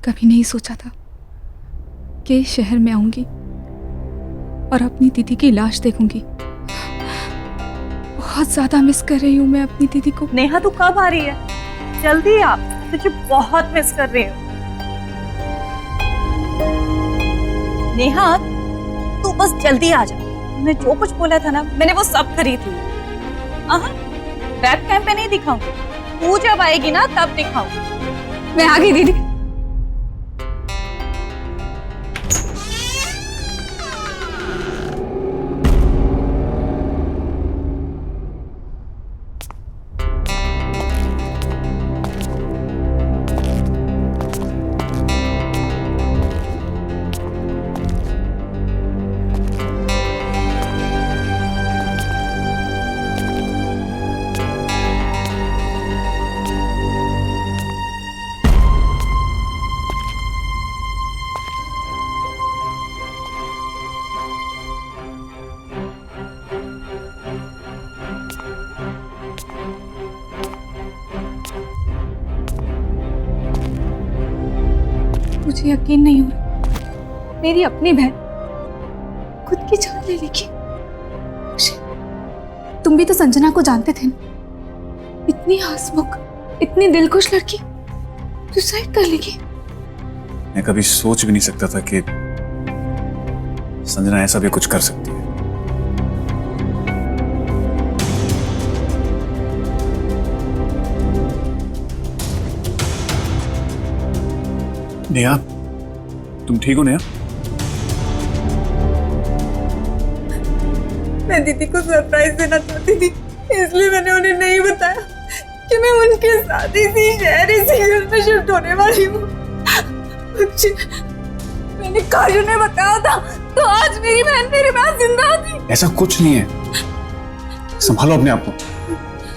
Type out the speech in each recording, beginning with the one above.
कभी नहीं सोचा था कि इस शहर में आऊंगी और अपनी दीदी की लाश देखूंगी। बहुत ज्यादा मिस कर रही हूँ मैं अपनी दीदी को। नेहा तू कब आ रही है? जल्दी आ, तुझे बहुत मिस कर रही हूँ। नेहा तू बस जल्दी आ जा। मैं जो कुछ बोला था ना, मैंने वो सब खरीद लिया। वेब कैम पे नहीं दिखाऊंगी, तू जब आएगी ना तब दिखाऊंगी। मैं आ गई दीदी। मुझे यकीन नहीं हो रहा, मेरी अपनी बहन खुद की जान ले लेगी। तुम भी तो संजना को जानते थे ना, इतनी हंसमुख, इतनी दिलखुश लड़की सुसाइड कर लेगी। मैं कभी सोच भी नहीं सकता था कि संजना ऐसा भी कुछ कर सकती है। नेहा, तुम ठीक हो नेहा? मैं दीदी को सरप्राइज देना चाहती थी, इसलिए मैंने उन्हें नहीं बताया कि मैं उनके साथ इसी शहर, इसी घर में शिफ्ट होने वाली हूँ। मैंने काजू ने बताया था तो आज मेरी बहन मेरे पास जिंदा थी। ऐसा कुछ नहीं है, संभालो अपने आप को।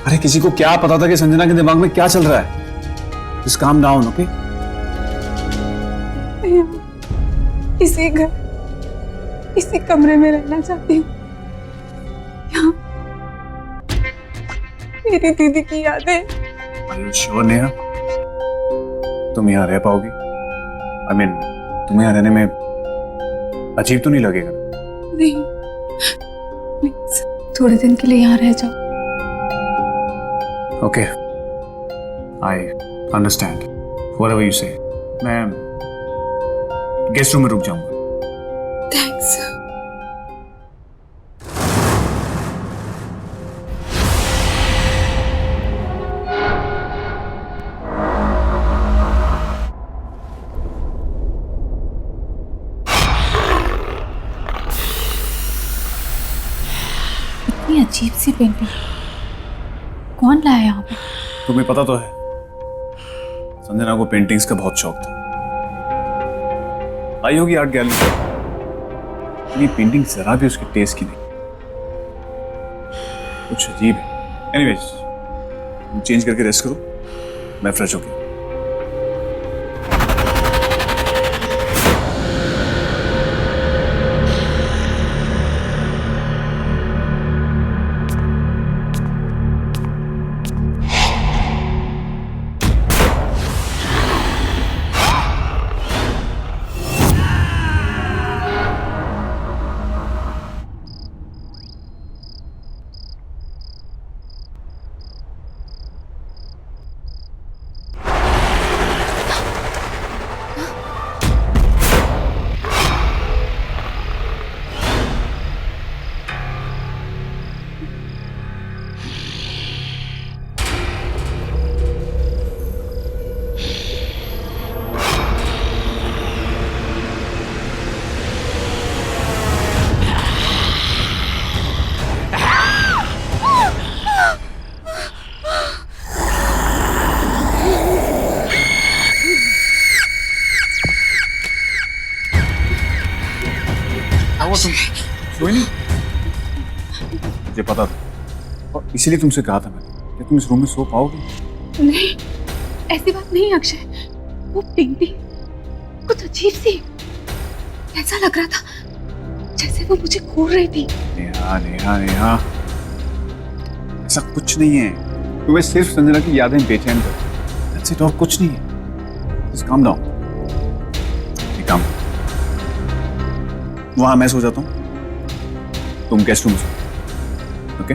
अरे किसी को क्या पता था कि संजना के दिमाग में क्या चल रहा है। Just calm down, okay? इसी घर, इसी कमरे में रहना चाहती हूँ। यहाँ मेरी दीदी की यादें। Are you sure Neha? तुम यहाँ रह पाओगी? I mean, तुम्हें यहाँ रहने में अजीब तो नहीं लगेगा? नहीं, प्लीज थोड़े दिन के लिए यहाँ रह जाओ। Okay, I understand. Whatever you say. मैं गेस्ट रूम में रुक जाऊंगा। थैंक्स। इतनी अजीब सी पेंटिंग कौन लाया यहाँ पे? तुम्हें पता तो है, संजना को पेंटिंग्स का बहुत शौक था। आई होगी आर्ट गैलरी। ये पेंटिंग जरा भी उसके टेस्ट की नहीं, कुछ अजीब है। एनीवेज, चेंज करके रेस्ट करो, मैं फ्रेश हो गया। सोई नहीं? मुझे पता था और इसीलिए तुमसे कहा था मैंने कि तुम इस रूम में सो पाओगी। नहीं, ऐसी बात नहीं अक्षय। वो पेंटिंग कुछ अजीब सी, ऐसा लग रहा था जैसे वो मुझे घूर रही थी। नेहा नेहा नेहा, ऐसा कुछ नहीं है। तुम्हें सिर्फ संजना की यादें बेचैन कर, और कुछ नहीं है। Just calm down. काम वहां मैं सो जाता हूँ, तुम गेस्ट रूम सो। ओके?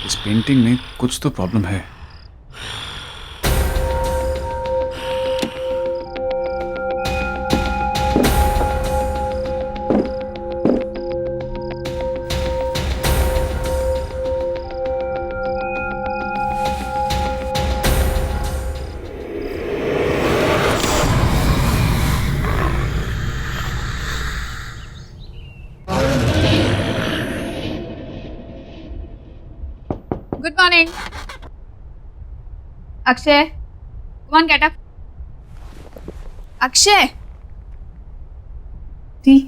इस पेंटिंग में कुछ तो प्रॉब्लम है। Good morning. Akshay, come on, get up. Akshay. Tea.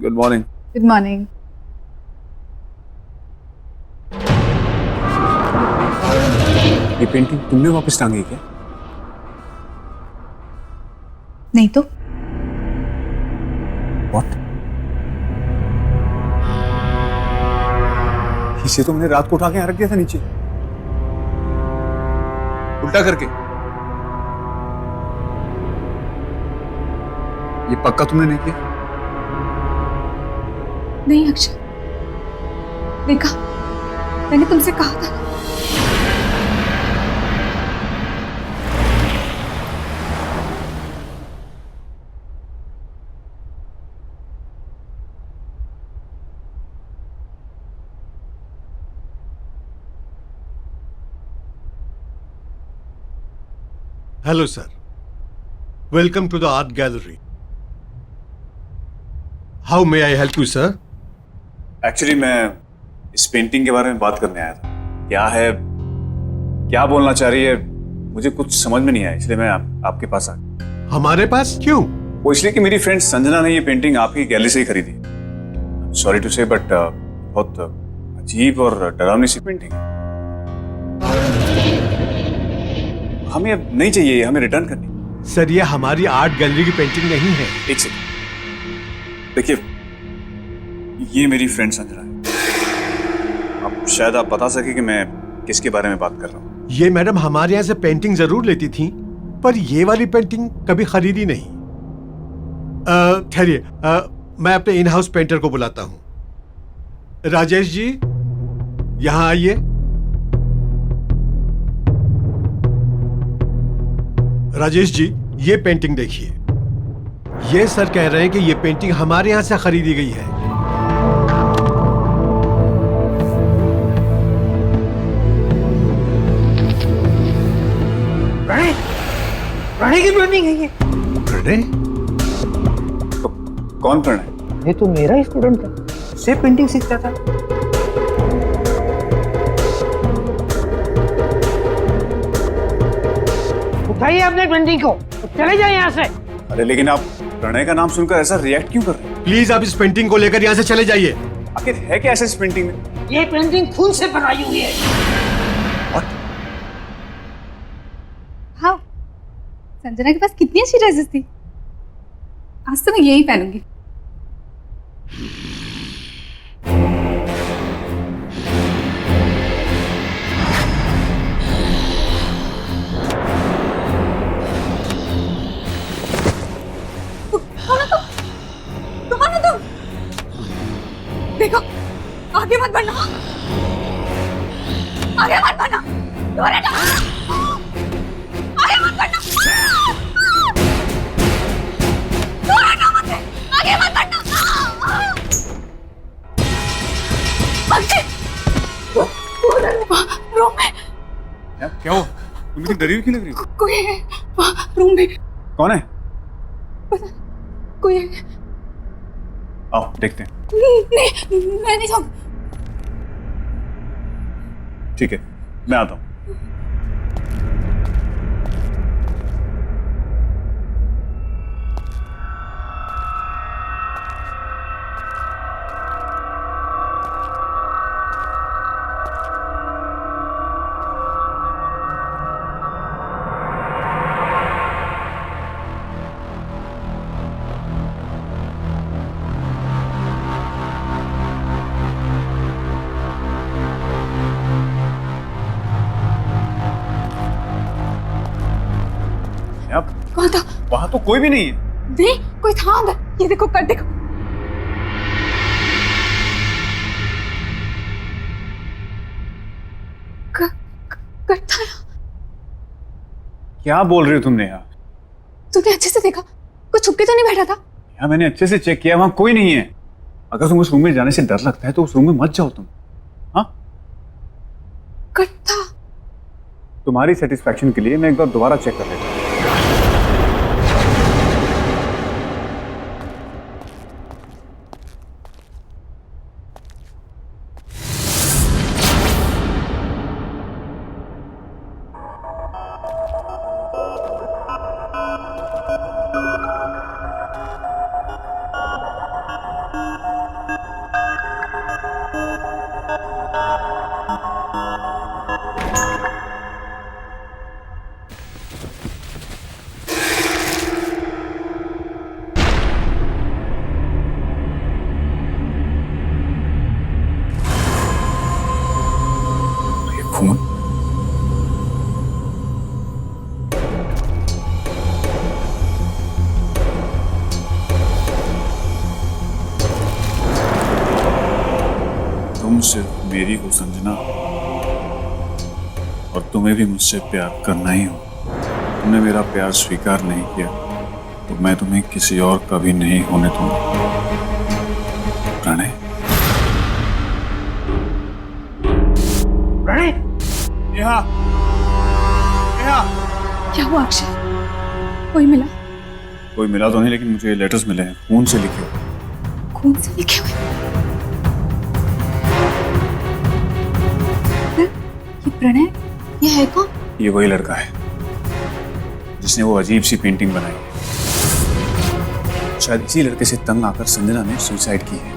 Good morning. Good morning. ये पेंटिंग तुमने वापस टांगी क्या? नहीं तो What? इसे तुमने रात को उठा के यहाँ रख दिया था नीचे, उल्टा करके। ये पक्का तुमने नहीं किया? नहीं अक्षय, देखा, मैंने तुमसे कहा था। Hello, sir. Welcome to the art gallery. How may I help you, sir? Actually मैं इस पेंटिंग के बारे में बात करने आया था। क्या है, क्या बोलना चाह रही है, मुझे कुछ समझ में नहीं आया, इसलिए मैं आपके पास आ गया। हमारे पास क्यों? वो इसलिए कि मेरी फ्रेंड संजना ने ये पेंटिंग आपकी गैलरी से ही खरीदी। सॉरी टू से, बट बहुत अजीब और डरावनी सी पेंटिंग है। हमें अब नहीं चाहिए, हमें रिटर्न करनी। सर, ये हमारी आर्ट गैलरी की पेंटिंग नहीं है। एक सेकंड, देखिए, ये मेरी फ्रेंड संजना है। अब शायद आप बता सके कि मैं किसके बारे में बात कर रहा हूँ। ये मैडम हमारे यहाँ से पेंटिंग जरूर लेती थी, पर ये वाली पेंटिंग कभी खरीदी नहीं। ठहरिए, मैं अपने इन हाउस पेंटर को बुलाता हूँ। राजेश जी, यहाँ आइए। राजेश जी, ये पेंटिंग देखिए। ये सर कह रहे हैं कि ये पेंटिंग हमारे यहाँ से खरीदी गई है। प्रणय की पेंटिंग है ये। प्रणय? तो कौन प्रणय? ये तो मेरा ही स्टूडेंट था, से पेंटिंग सीखता था। उठाइए अपने पेंटिंग को, तो चले जाए यहाँ से। अरे लेकिन आप प्रणय का नाम सुनकर ऐसा रिएक्ट क्यों कर रहे हैं? प्लीज आप इस पेंटिंग को लेकर यहाँ से चले जाइए। आखिर है क्या ऐसा इस पेंटिंग में? ये पेंटिंग खून से बनाई हुई है। हाँ, संजना के पास कितनी अच्छी ड्रेसेस थी। आज तो मैं यही पहनूंगी। मत बढ़ना, आगे मत बढ़ना, दूर हटो, आगे मत बढ़ना, दूर हटो मुझसे, आगे मत बढ़ना। अक्षय, रूम में क्या हुआ? तुम इतनी डरी हुई क्यों लग रही हो? कोई है रूम में, कौन है? कोई है। आओ देखते हैं। नहीं, मैं नहीं जाऊँ। ठीक है, मैं आता हूँ। कौन था? वहां तो कोई भी नहीं है। नहीं, कोई था अंदर। ये देखो, कट देखो। कट था। क्या बोल रही हो तुमने यार? तूने अच्छे से देखा? कोई छुप के तो नहीं बैठा था? यार मैंने अच्छे से चेक किया, वहां कोई नहीं है। अगर तुम उस रूम में जाने से डर लगता है तो उस रूम में मत जाओ तुम। हाँ, कट था। तुम्हारी सेटिस्फैक्शन के लिए मैं एक बार दोबारा चेक कर लेता हूँ। खून? तुम सिर्फ मेरी हो संजना, और तुम्हें भी मुझसे प्यार करना ही हो। तुमने मेरा प्यार स्वीकार नहीं किया तो मैं तुम्हें किसी और का भी नहीं होने दूंगा। प्रणय, प्रणय, नेहा, नेहा। क्या हुआ अक्षय? कोई मिला? कोई मिला तो नहीं, लेकिन मुझे ये लेटर्स मिले हैं, खून से लिखे हुए। खून से लिखे हुए? ये प्रणय, ये है कौन? ये वही लड़का है जिसने वो अजीब सी पेंटिंग बनाई है। शायद इसी लड़के से तंग आकर संजना ने सुसाइड की है।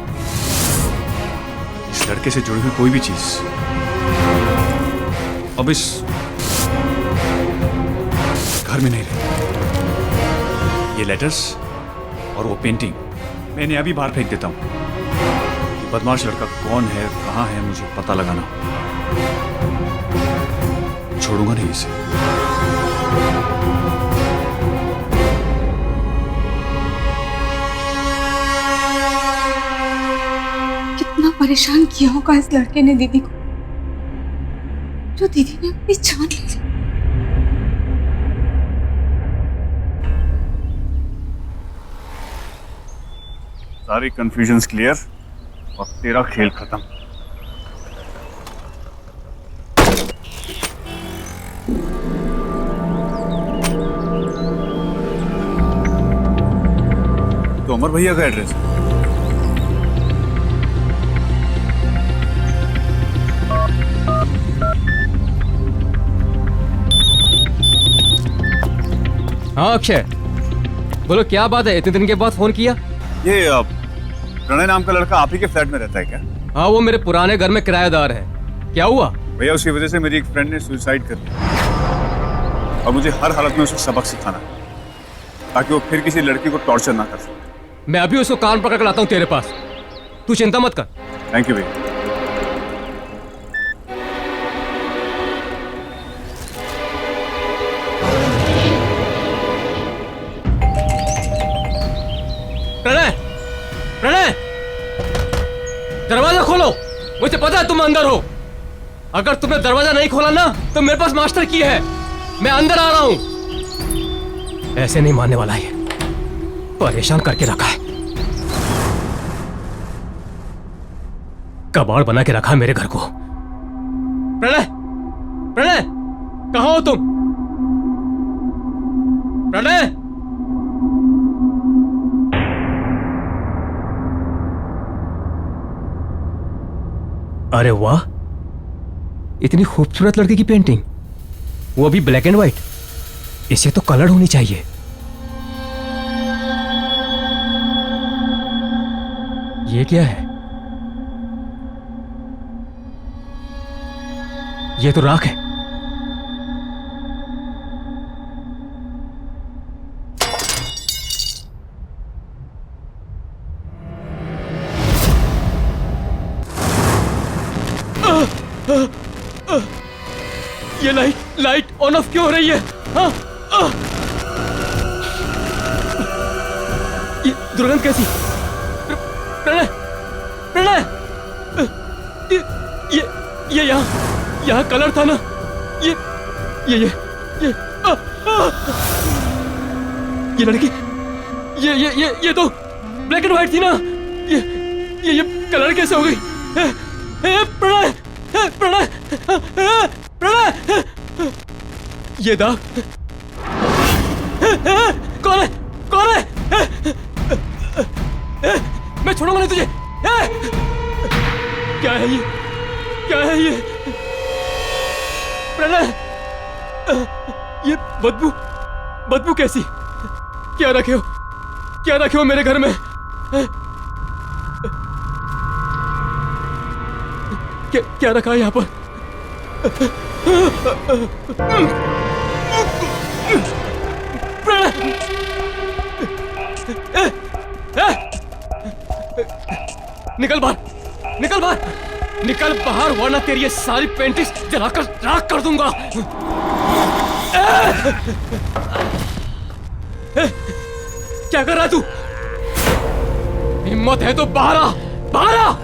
इस लड़के से जुड़ी हुई कोई भी चीज अब इस घर में नहीं रही। ये लेटर्स और वो पेंटिंग मैंने अभी बाहर फेंक देता हूं। ये बदमाश लड़का कौन है, कहां है, मुझे पता लगाना। छोड़ूंगा नहीं इसे। कितना परेशान किया होगा इस लड़के ने दीदी को, जो दीदी ने अपनी जान ले ली। सारी कंफ्यूजन्स क्लियर और तेरा खेल खत्म। तो अमर भैया का एड्रेस है। हाँ अक्षय, बोलो क्या बात है, इतने दिन के बाद फोन किया? ये प्रणय नाम का लड़का आप ही के फ्लैट में रहता है क्या? हाँ, वो मेरे पुराने घर में किराएदार है। क्या हुआ? भैया उसकी वजह से मेरी एक फ्रेंड ने सुसाइड कर लिया और मुझे हर हालत में उसे सबक सिखाना है ताकि वो फिर किसी लड़की को टॉर्चर ना कर सके। मैं अभी उसको कान पकड़ कर लाता हूँ तेरे पास, तू चिंता मत कर। थैंक यू भैया। प्रणय, प्रणय, दरवाजा खोलो, मुझे मुझे पता है तुम अंदर हो। अगर तुमने दरवाजा नहीं खोला ना तो मेरे पास मास्टर की है, मैं अंदर आ रहा हूं। ऐसे नहीं मानने वाला ये, परेशान करके रखा है, कबाड़ बना के रखा है मेरे घर को। प्रणय, प्रणय, कहां हो तुम? प्रणय, अरे वाह, इतनी खूबसूरत लड़की की पेंटिंग, वो भी ब्लैक एंड व्हाइट। इसे तो कलर होनी चाहिए। ये क्या है? ये तो राख है। ये लाइट ऑन ऑफ क्यों हो रही है? ये दुर्गंध कैसी? प्रणय, प्रणय, ये यहाँ कलर था ना? ये लड़की, ये तो ब्लैक एंड व्हाइट थी ना? ये कलर कैसे हो गई? प्रणय, प्रणय, प्रणय, ये दाग कौन है? कौन है? मैं छोड़ूंगा नहीं तुझे। क्या है ये? क्या है ये? प्रणय, ये बदबू कैसी? क्या रखे हो? क्या रखे हो मेरे घर में? क्या रखा है यहाँ पर? निकल बाहर, निकल बाहर, निकल बाहर, वरना तेरी ये सारी पेंटिंग्स जलाकर राख कर दूंगा। क्या कर रहा है तू? हिम्मत है तो बाहर आ, बाहर आ।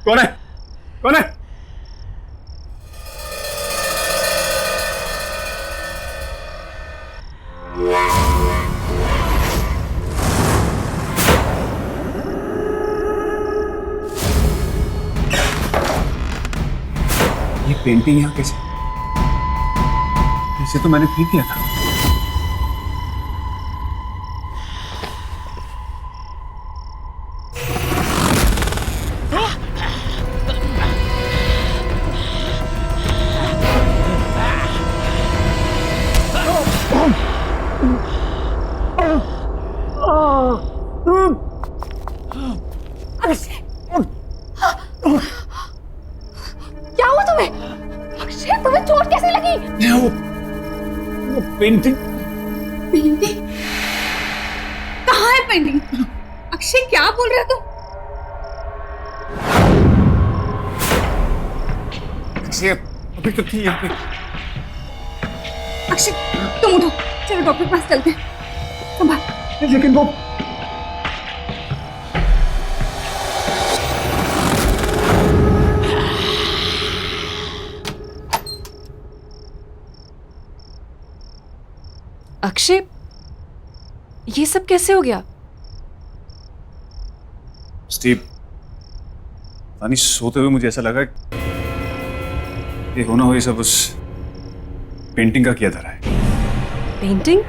कौन है? कौन है? ये पेंटिंग यहाँ कैसे? इसे तो मैंने खरीद दिया था। क्या हुआ तुम्हें? अक्षय, तुम्हें चोट कैसे लगी? वो पेंटिंग। पेंटिंग? कहाँ है पेंटिंग? अक्षय, क्या बोल रहे हो तुम? अक्षय अभी तो थी यहाँ पे। अक्षय, तुम उठो, चलो डॉक्टर के पास चलते हैं। संभाल। लेकिन वो अक्षय, ये सब कैसे हो गया? स्टीव, यानी सोते हुए मुझे ऐसा लगा ये होना हो ये सब उस पेंटिंग का किया धरा है। पेंटिंग?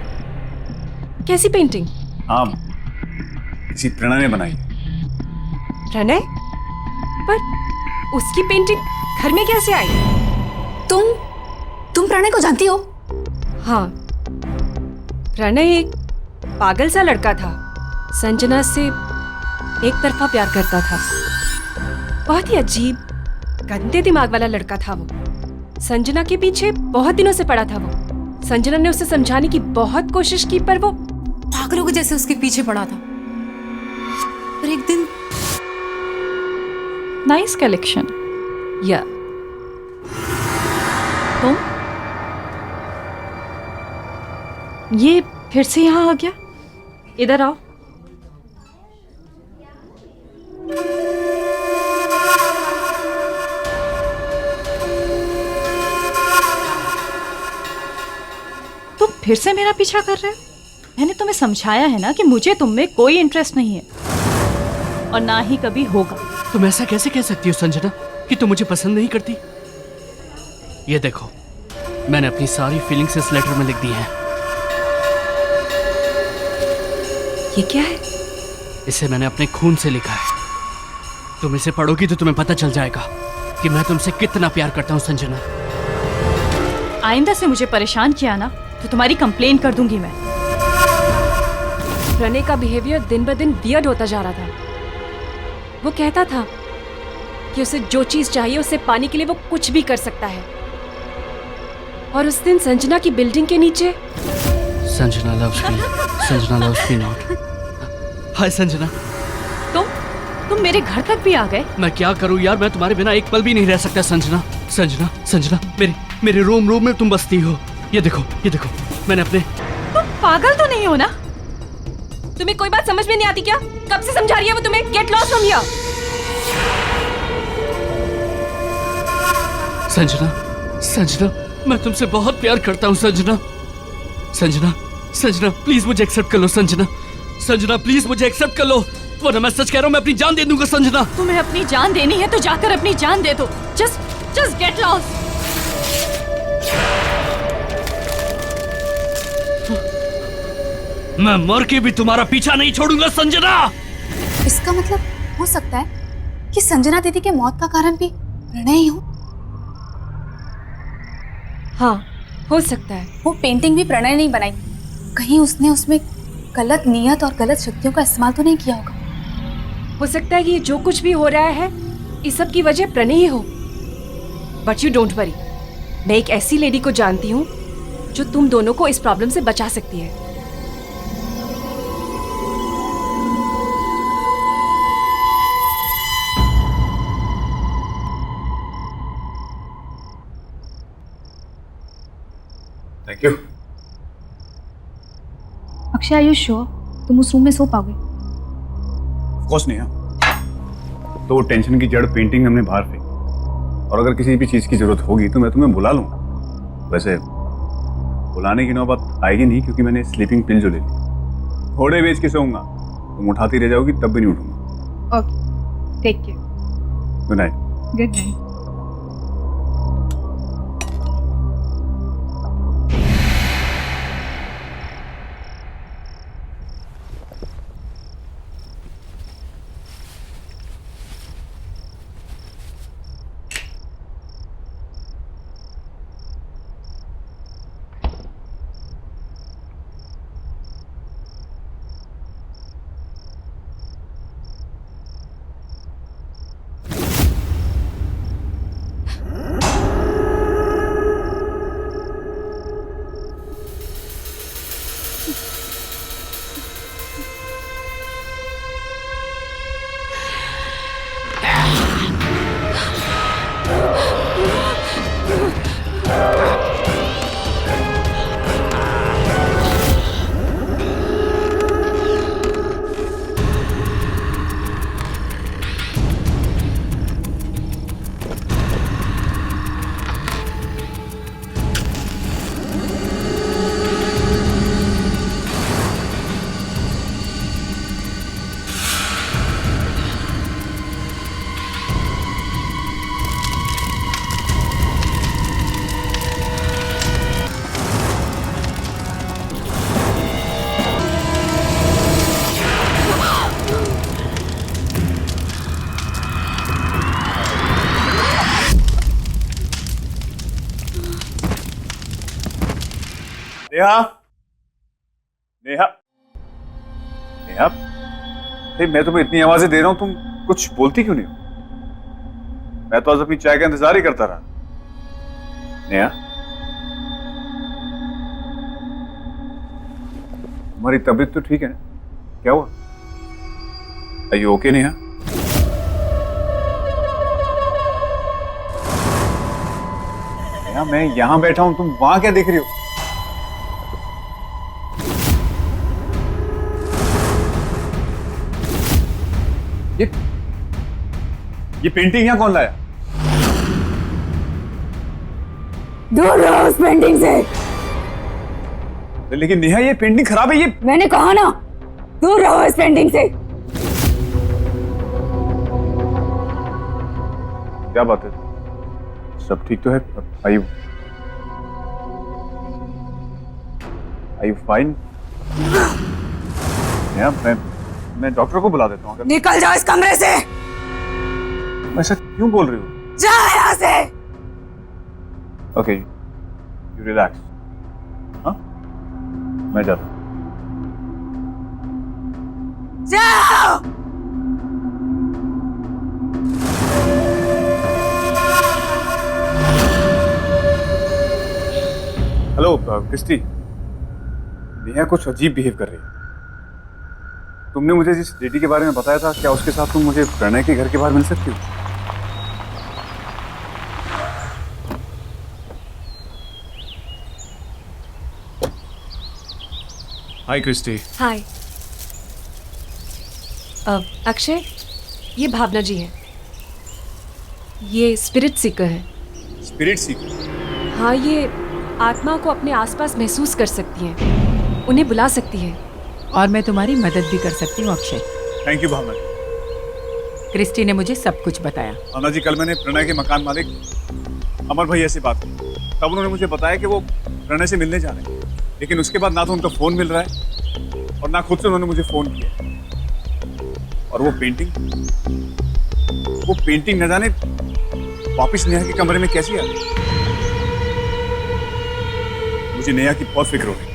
कैसी पेंटिंग? हाँ, किसी प्रणय ने बनाई। प्रणय? पर उसकी पेंटिंग घर में कैसे आई? तुम प्रणय को जानती हो? हाँ, प्रणय एक पागल सा लड़का था। संजना से एक तरफा प्यार करता था। बहुत ही अजीब, गंदे दिमाग वाला लड़का था वो। संजना के पीछे बहुत दिनों से पड़ा था वो। संजना ने उसे समझाने की बहुत कोशिश की, पर वो पागलों के जैसे उसके पीछे पड़ा था। पर एक दिन नाइस कलेक्शन। या तुम ये फिर से यहाँ आ गया? इधर आओ। तुम फिर से मेरा पीछा कर रहे हो? मैंने तुम्हें समझाया है ना कि मुझे तुम में कोई इंटरेस्ट नहीं है और ना ही कभी होगा। तुम ऐसा कैसे कह सकती हो संजना कि तुम मुझे पसंद नहीं करती? ये देखो, मैंने अपनी सारी फीलिंग्स इस लेटर में लिख दी हैं। ये क्या है? इसे मैंने अपने खून से लिखा है। तुम इसे पढ़ोगी तो तुम्हें पता चल जाएगा कि मैं तुमसे कितना प्यार करता हूँ संजना। आइंदा से मुझे परेशान किया ना तो तुम्हारी कंप्लेन कर दूंगी मैं। प्रणय का बिहेवियर दिन ब दिन वियर्ड होता जा रहा था। वो कहता था कि उसे जो चीज चाहिए उसे पाने के लिए वो कुछ भी कर सकता है। और उस दिन संजना की बिल्डिंग के नीचे Sanjana loves me, Sanjana loves me not. Hi Sanjana. तुम मेरे घर तक भी आ गए? मैं क्या करूं यार, मैं तुम्हारे बिना एक पल भी नहीं रह सकता संजना। संजना, संजना, मेरे रोम रोम में तुम बसती हो। ये देखो, मैंने अपने... तुम पागल तो नहीं हो ना? तुम्हें कोई बात समझ में नहीं आती क्या? कब से समझा रही है वो तुम्हें? Get lost from here. Sanjana, मैं तुमसे बहुत प्यार करता हूँ संजना। संजना, प्लीज मुझे एक्सेप्ट कर लो संजना, प्लीज मुझे एक्सेप्ट कर लो, वरना मैं सच कह रहा हूँ, मैं अपनी जान दे दूंगा संजना। तुम्हें अपनी जान देनी है तो जाकर अपनी जान दे दो। Just get lost. मैं मर के भी तुम्हारा पीछा नहीं छोड़ूंगा संजना। इसका मतलब हो सकता है कि संजना दीदी के मौत का कारण भी प्रणय ही हो। हाँ, हो सकता है। वो पेंटिंग भी प्रणय नहीं बनाई। कहीं उसने उसमें गलत नियत और गलत शक्तियों का इस्तेमाल तो नहीं किया होगा। हो सकता है कि ये जो कुछ भी हो रहा है इस सब की वजह प्रणय ही हो। बट यू डोंट वरी, मैं एक ऐसी लेडी को जानती हूँ जो तुम दोनों को इस प्रॉब्लम से बचा सकती है। Thank you. Akshay, are you sure तुम उस रूम में सो पाओगे? ऑफ कोर्स नहीं। हाँ, तो टेंशन की जड़ पेंटिंग हमने बाहर फेंकी, और अगर किसी भी चीज़ की जरूरत होगी तो मैं तुम्हें बुला लूँगा। वैसे बुलाने की नौबत आएगी नहीं, क्योंकि मैंने स्लीपिंग पिल जो ले ली, थोड़े बेच के सोऊंगा, तुम उठाती रह जाओगी तब भी नहीं उठूंगा। Okay, take care. Good night. Good night. Neha, Neha, Neha, अरे मैं तुम्हें इतनी आवाजें दे रहा हूं, तुम कुछ बोलती क्यों नहीं हो? मैं तो आज अपनी चाय का इंतजार ही करता रहा। नेहा, तुम्हारी तबीयत तो ठीक है ना? क्या हुआ? Are you okay, Neha? Neha, मैं यहां बैठा हूं, तुम वहां क्या देख रही हो? ये पेंटिंग यहां कौन लाया? दूर रहो उस पेंटिंग से। लेकिन नेहा, ये पेंटिंग खराब है। ये मैंने कहा ना, दूर रहो इस पेंटिंग से। क्या बात है? सब ठीक तो है? Are you fine? नेहा, मैं डॉक्टर को बुला देता हूँ। निकल जाओ इस कमरे से। ऐसा क्यों बोल रही हो? जा यहाँ से। Okay, you relax. हाँ, मैं जाता हूँ। जाओ। हेलो क्रिस्टी, नेहा कुछ अजीब बिहेव कर रही है। तुमने मुझे जिस लेडी के बारे में बताया था, क्या उसके साथ तुम मुझे प्रणय के घर के बाहर मिल सकती हो? हाय क्रिस्टी। हाय। अक्षय, ये भावना जी है। ये स्पिरिट सीकर है। स्पिरिट सीकर? हाँ, ये आत्मा को अपने आसपास महसूस कर सकती हैं, उन्हें बुला सकती है। और मैं तुम्हारी मदद भी कर सकती हूँ Akshay. Thank you Bhavna. Christy ने मुझे सब कुछ बताया। भावना जी, कल मैंने प्रणय के मकान मालिक अमर भैया से बात की, तब उन्होंने मुझे बताया कि वो प्रणय से मिलने जा रहे हैं। लेकिन उसके बाद ना तो उनका फोन मिल रहा है और ना खुद से उन्होंने मुझे फोन किया। और वो पेंटिंग न जाने वापस नेहा के कमरे में कैसी आ गई। मुझे नेहा की बहुत फिक्र हो रही है।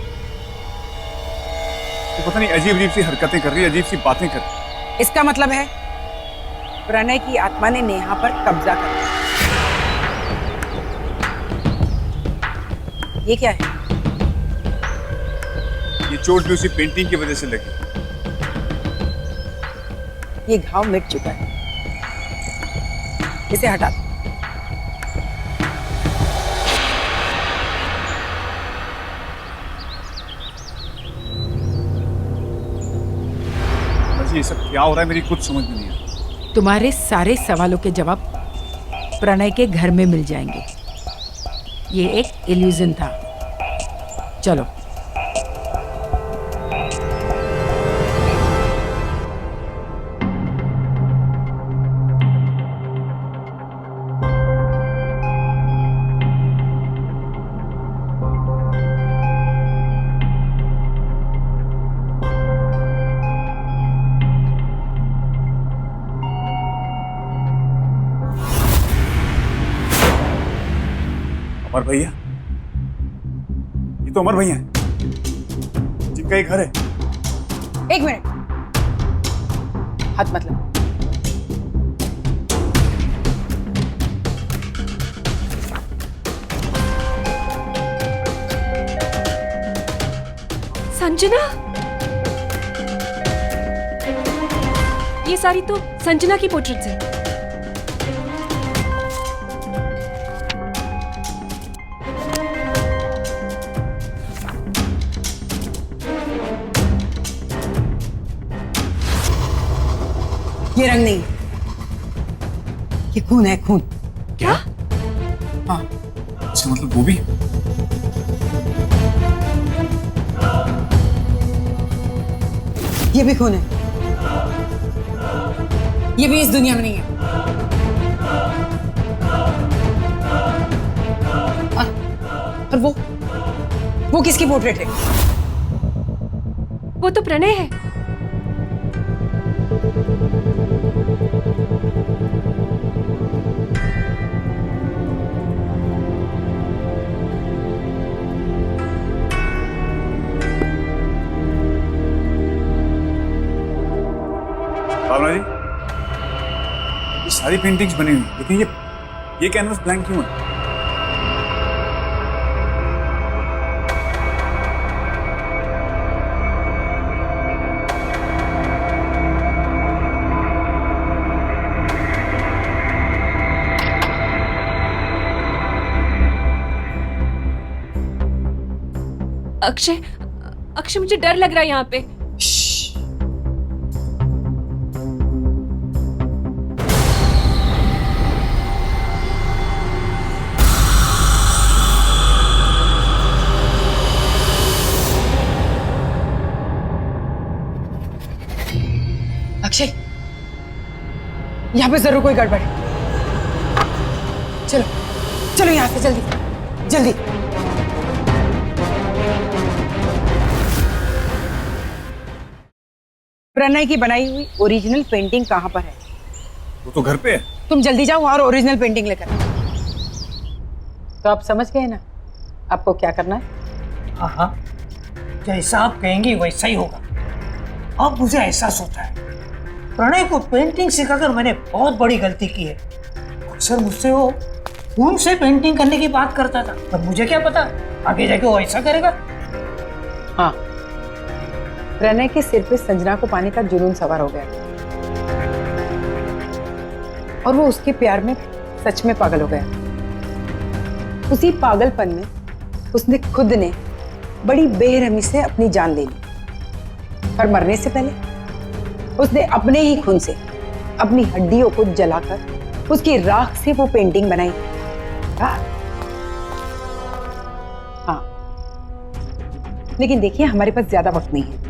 तो पता नहीं अजीब अजीब सी हरकतें कर रही है, अजीब सी बातें कर रही है। इसका मतलब है प्रणय की आत्मा ने नेहा पर कब्जा कर लिया। ये क्या है? ये चोट भी उसी पेंटिंग की वजह से लगी। ये घाव मिट चुका है, इसे हटा दो। ये सब क्या हो रहा है, मेरी कुछ समझ में नहीं आ रहा। तुम्हारे सारे सवालों के जवाब प्रणय के घर में मिल जाएंगे। ये एक इल्यूजन था। चलो। अमर भैया, ये तो अमर भैया हैं, जिनका ये घर है। एक मिनट, हाथ मत लो। संजना, ये सारी तो संजना की पोर्ट्रेट्स है। ये रंग नहीं, ये खून है, खून। क्या? हाँ। अच्छा, मतलब वो भी? ये भी खून है। ये भी इस दुनिया में नहीं है। और वो किसकी पोर्ट्रेट है? वो तो प्रणय है। ये सारी पेंटिंग्स बनी हुई, लेकिन ये कैनवस ब्लैंक क्यों है? अक्षय, अक्षय मुझे डर लग रहा है यहाँ पे। अक्षय, यहाँ पे जरूर कोई गड़बड़ है। चलो चलो यहाँ से जल्दी जल्दी। प्रणय की बनाई हुई ओरिजिनल पेंटिंग कहाँ पर है? वो तो घर पे है। तुम जल्दी जाओ और ओरिजिनल पेंटिंग लेकर। तो आप समझ गए ना आपको क्या करना है? हाँ हाँ, जैसा आप कहेंगे वैसा ही होगा। अब मुझे एहसास होता है प्रणय को पेंटिंग सिखाकर मैंने बहुत बड़ी गलती की है। अक्सर मुझसे वो खून से पेंटिंग करने की बात करता था, पर मुझे क्या पता आगे जाके वो ऐसा करेगा। हाँ, प्रणय के सिर पे संजना को पाने का जुनून सवार हो गया और वो उसके प्यार में सच में पागल हो गया। उसी पागलपन में उसने खुद ने बड़ी बेरहमी से अपनी जान ले ली, पर मरने से पहले उसने अपने ही खून से अपनी हड्डियों को जलाकर उसकी राख से वो पेंटिंग बनाई। हाँ, लेकिन देखिए हमारे पास ज्यादा वक्त नहीं है,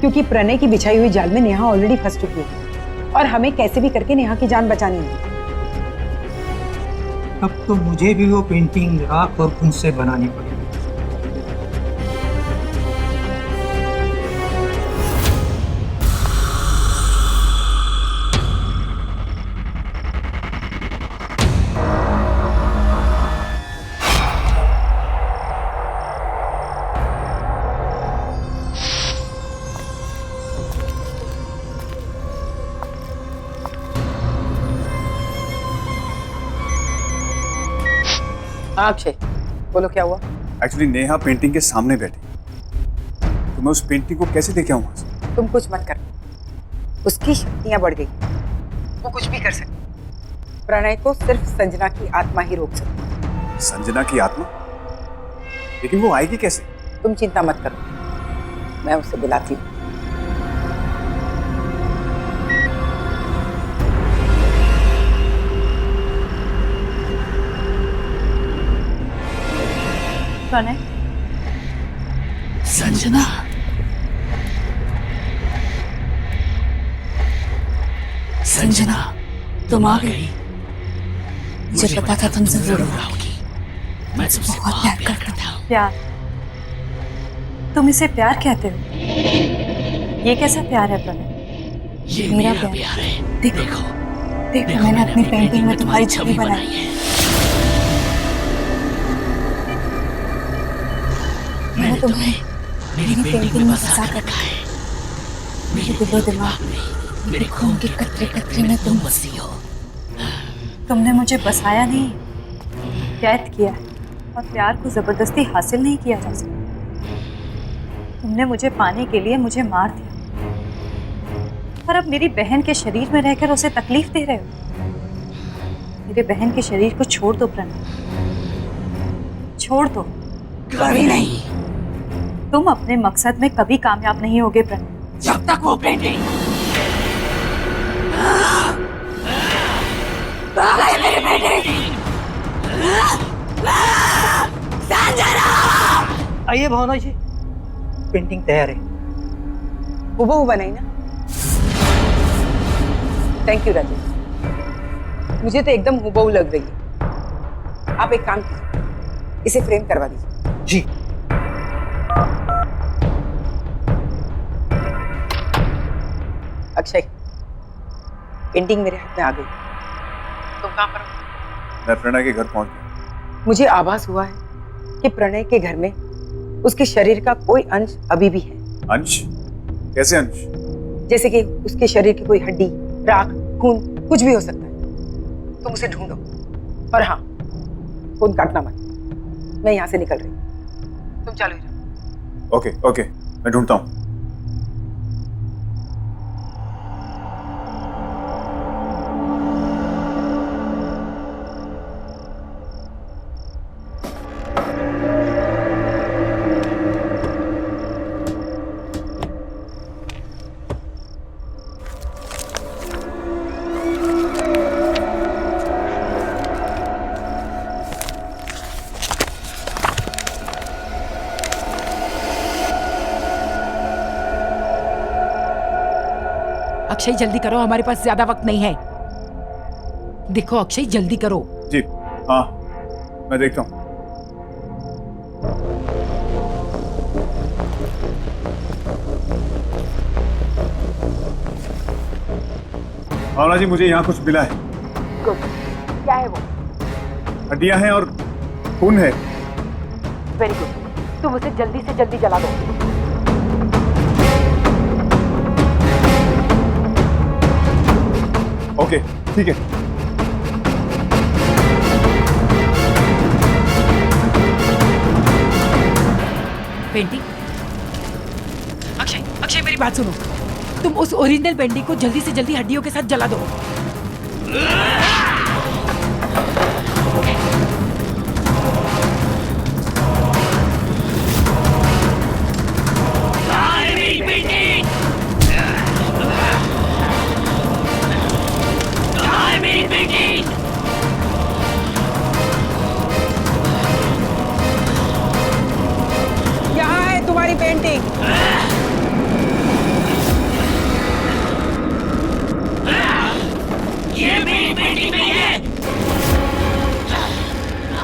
क्योंकि प्रणय की बिछाई हुई जाल में नेहा ऑलरेडी फंस चुकी है और हमें कैसे भी करके नेहा की जान बचानी है। अब तो मुझे भी वो पेंटिंग राख और खून से बनानी पड़ेगी। हाँ अक्षय, बोलो क्या हुआ? एक्चुअली नेहा पेंटिंग के सामने बैठी, तो मैं उस पेंटिंग को कैसे लेके आऊं वहां से? तुम कुछ मत कर, उसकी शक्तियां बढ़ गई, वो कुछ भी कर सकती। प्रणय को सिर्फ संजना की आत्मा ही रोक सकती। संजना की आत्मा? लेकिन वो आएगी कैसे? तुम चिंता मत करो, मैं उसे बुलाती हूँ। प्रणय, संजना, संजना, तुम आ गई। मुझे पता था तुम जरूर आओगी। मैं तुमसे बहुत प्यार करता हूँ। प्यार? तुम इसे प्यार कहते हो? ये कैसा प्यार है प्रणय? ये मेरा प्यार है। देखो, देखो मैंने अपनी पेंटिंग में तुम्हारी छवि बनाई है। मैंने तुम्हें मेरी पेंटिंग में फंसा कर रखा है। मेरे दिलो दिमाग में, मेरे खून के कतरे कतरे में तुम बसी हो। तुमने मुझे बसाया नहीं, कैद किया है, और प्यार को जबरदस्ती हासिल नहीं किया जा सकता। तुमने मुझे पाने के लिए मुझे मार दिया, पर अब मेरी बहन के शरीर में रहकर उसे तकलीफ दे रहे हो। मेरे बहन के शरीर को छोड़ दो प्रणय, छोड़ दो। कभी नहीं। तुम अपने मकसद में कभी कामयाब नहीं होगे प्रणय, जब तक वो पेंटिंग मेरे बेटे। आइए भावना जी, पेंटिंग तैयार है। हुबहू बनाई ना? थैंक यू राजेश, मुझे तो एकदम हुबहू लग रही है। आप एक काम कीजिए, इसे फ्रेम करवा दीजिए। जी। अक्षय, पेंटिंग मेरे हाथ में आ गई। तुम कहाँ पर हो? मैं प्रणय के घर पहुंच गया। मुझे आभास हुआ है कि प्रणय के घर में उसके शरीर का कोई अंश अभी भी है। अंश? कैसे अंश? जैसे कि उसके शरीर की कोई हड्डी, राख, खून, कुछ भी हो सकता है। तुम उसे ढूंढो। और हाँ, फोन काटना मत, मैं यहाँ से निकल रही हूँ, तुम चालू ही रहो। ओके ओके, मैं ढूंढता हूँ। अक्षय जल्दी करो, हमारे पास ज्यादा वक्त नहीं है। देखो अक्षय जल्दी करो। जी हाँ, मैं देखता हूँ। भावना जी, मुझे यहाँ कुछ मिला है। गुड, क्या है वो? हड्डियाँ हैं और खून है। वेरी गुड, तुम उसे जल्दी से जल्दी जला दो। ओके ठीक है। पेंटिंग, अक्षय अक्षय मेरी बात सुनो, तुम उस ओरिजिनल पेंटिंग को जल्दी से जल्दी हड्डियों के साथ जला दो। यहाँ है तुम्हारी पेंटिंग। ये मेरी बेटी नहीं है।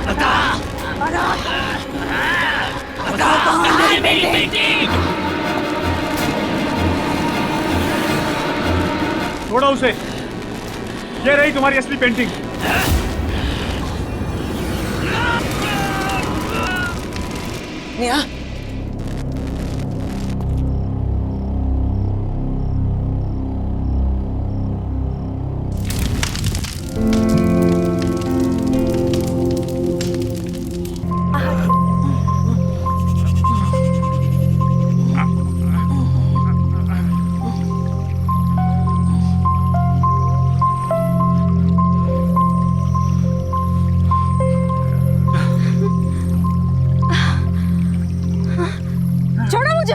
बता कहाँ है मेरी बेटी? छोड़ो उसे, ये रही तुम्हारी असली पेंटिंग। नेहा, छोड़ो मुझे,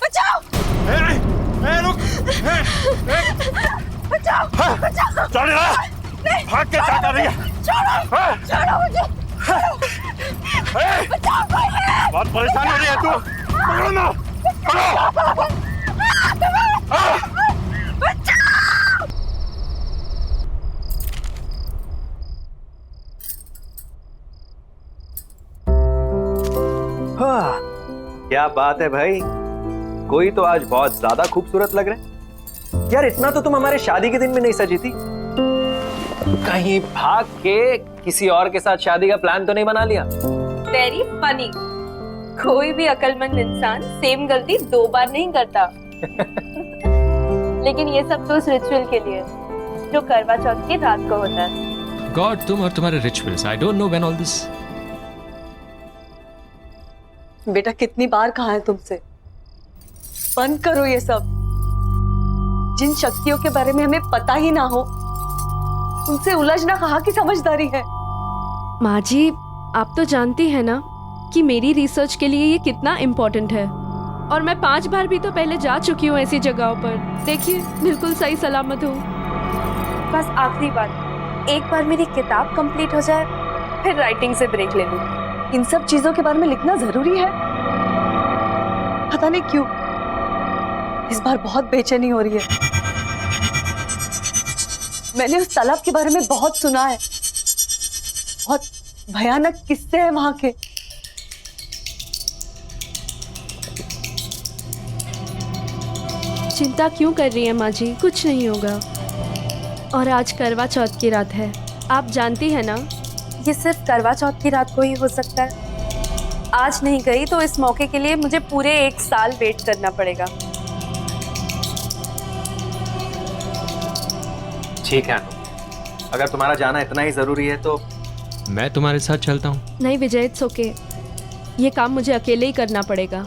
बचाओ, बचाओ, बचाओ, भाग के क्या कर रही है? छोड़ो मुझे, बचाओ, बहुत परेशान हो रही है तू। पकड़ो ना, पकड़ो। क्या बात है भाई, कोई तो आज बहुत ज्यादा खूबसूरत लग रहा है यार। इतना तो तुम हमारे शादी के दिन में नहीं सजी थी। कहीं भाग के किसी और के साथ शादी का प्लान तो नहीं बना लिया? Very funny. कोई भी अक्लमंद इंसान सेम गलती 2 बार नहीं करता। लेकिन ये सब तो उस रिचुअल के लिए जो करवा चौथ की रात को होता है। गॉड, तुम और तुम्हारे rituals, I don't know when all this. बेटा कितनी बार कहा है तुमसे, बंद करो ये सब। जिन शक्तियों के बारे में हमें पता ही ना हो, उनसे उलझना कहाँ की समझदारी है। माँ जी, आप तो जानती हैं ना कि मेरी रिसर्च के लिए ये कितना इम्पोर्टेंट है। और मैं 5 बार भी तो पहले जा चुकी हूँ ऐसी जगहों पर। देखिए, बिल्कुल सही सलामत हूँ। बस आखिरी बात, एक बार मेरी किताब कंप्लीट हो जाए, फिर राइटिंग से ब्रेक ले लूँ। इन सब चीजों के बारे में लिखना जरूरी है? पता नहीं क्यों इस बार बहुत बेचैनी हो रही है। मैंने उस तालाब के बारे में बहुत सुना है, बहुत भयानक किस्से हैं वहां के। चिंता क्यों कर रही है माँ जी, कुछ नहीं होगा। और आज करवा चौथ की रात है, आप जानती है ना, ये सिर्फ करवा चौथ की रात को ही हो सकता है। आज नहीं गई तो इस मौके के लिए मुझे पूरे 1 साल वेट करना पड़ेगा। ठीक है, अगर तुम्हारा जाना इतना ही जरूरी है तो मैं तुम्हारे साथ चलता हूँ। नहीं विजय, इट्स ओके। ये काम मुझे अकेले ही करना पड़ेगा।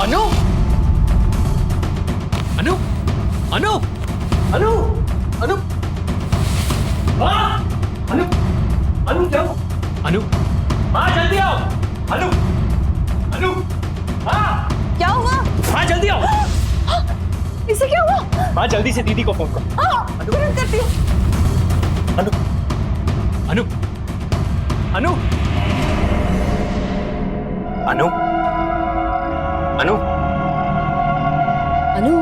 अनु अनु अनु अनु अनु अनु अनु क्या अनु जल्दी आओ अनु अनु क्या हुआ? हाँ जल्दी आओ। इसे क्या हुआ? माँ जल्दी से दीदी को फोन करो। तुरंत करती हूँ। अनु अनु अनु अनु अनु अनु,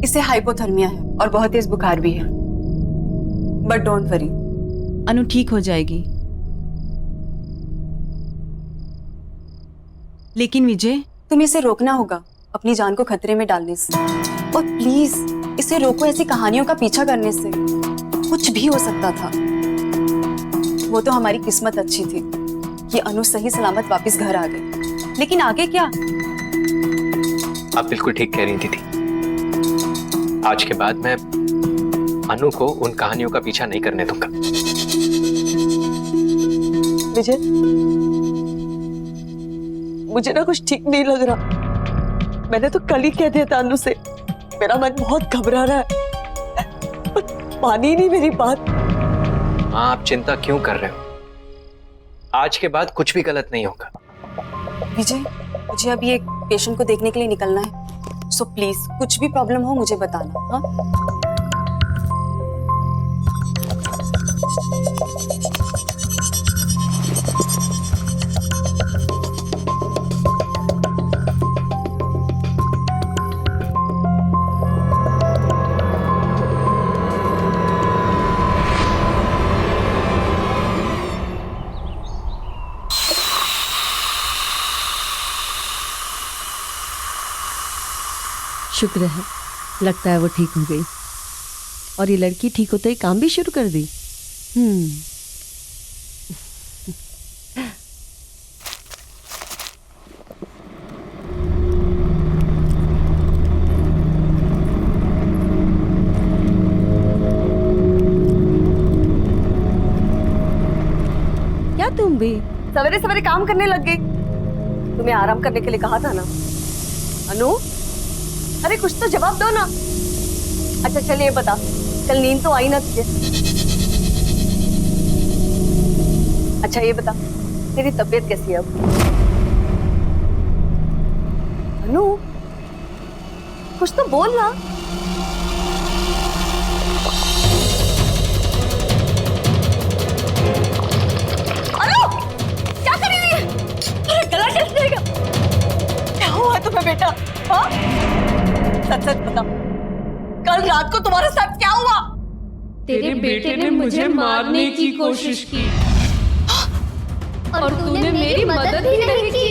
इसे हाइपोथर्मिया है और बहुत तेज बुखार भी है, बट डोंट वरी, अनु ठीक हो जाएगी। लेकिन विजय, तुम्हें इसे रोकना होगा अपनी जान को खतरे में डालने से, और प्लीज इसे रोको ऐसी कहानियों का पीछा करने से। कुछ भी हो सकता था। वो तो हमारी किस्मत अच्छी थी कि अनु सही सलामत वापस घर आ गई, लेकिन आगे क्या? आप बिल्कुल ठीक कह रही थी। आज के बाद मैं अनु को उन कहानियों का पीछा नहीं करने दूंगा। विजय, मुझे ना कुछ ठीक नहीं लग रहा। मैंने तो कल ही कह दिया था अनु से, मेरा मन बहुत घबरा रहा है, पर मानी नहीं मेरी बात। माँ, आप चिंता क्यों कर रहे हो? आज के बाद कुछ भी गलत नहीं होगा। विजय, मुझे अभी एक पेशेंट को देखने के लिए निकलना है, सो प्लीज कुछ भी प्रॉब्लम हो मुझे बताना। हाँ, शुक्र है, लगता है वो ठीक हो गई। और ये लड़की ठीक होते ही काम भी शुरू कर दी। क्या तुम भी सवेरे सवेरे काम करने लग गई? तुम्हें आराम करने के लिए कहा था ना। अनु, अरे कुछ तो जवाब दो ना। अच्छा चलिए बता, कल नींद तो आई ना तुझे? अच्छा ये बता, तेरी तबीयत कैसी है अब? अनु, कुछ तो बोल ना। अनु, क्या कर रही है? अरे गला कैसे जाएगा? क्या हुआ तुम्हें बेटा? हाँ? सच सच बता, कल रात को तुम्हारे साथ क्या हुआ? तेरे बेटे ने मुझे मारने की कोशिश की और तूने मेरी मदद ही नहीं की।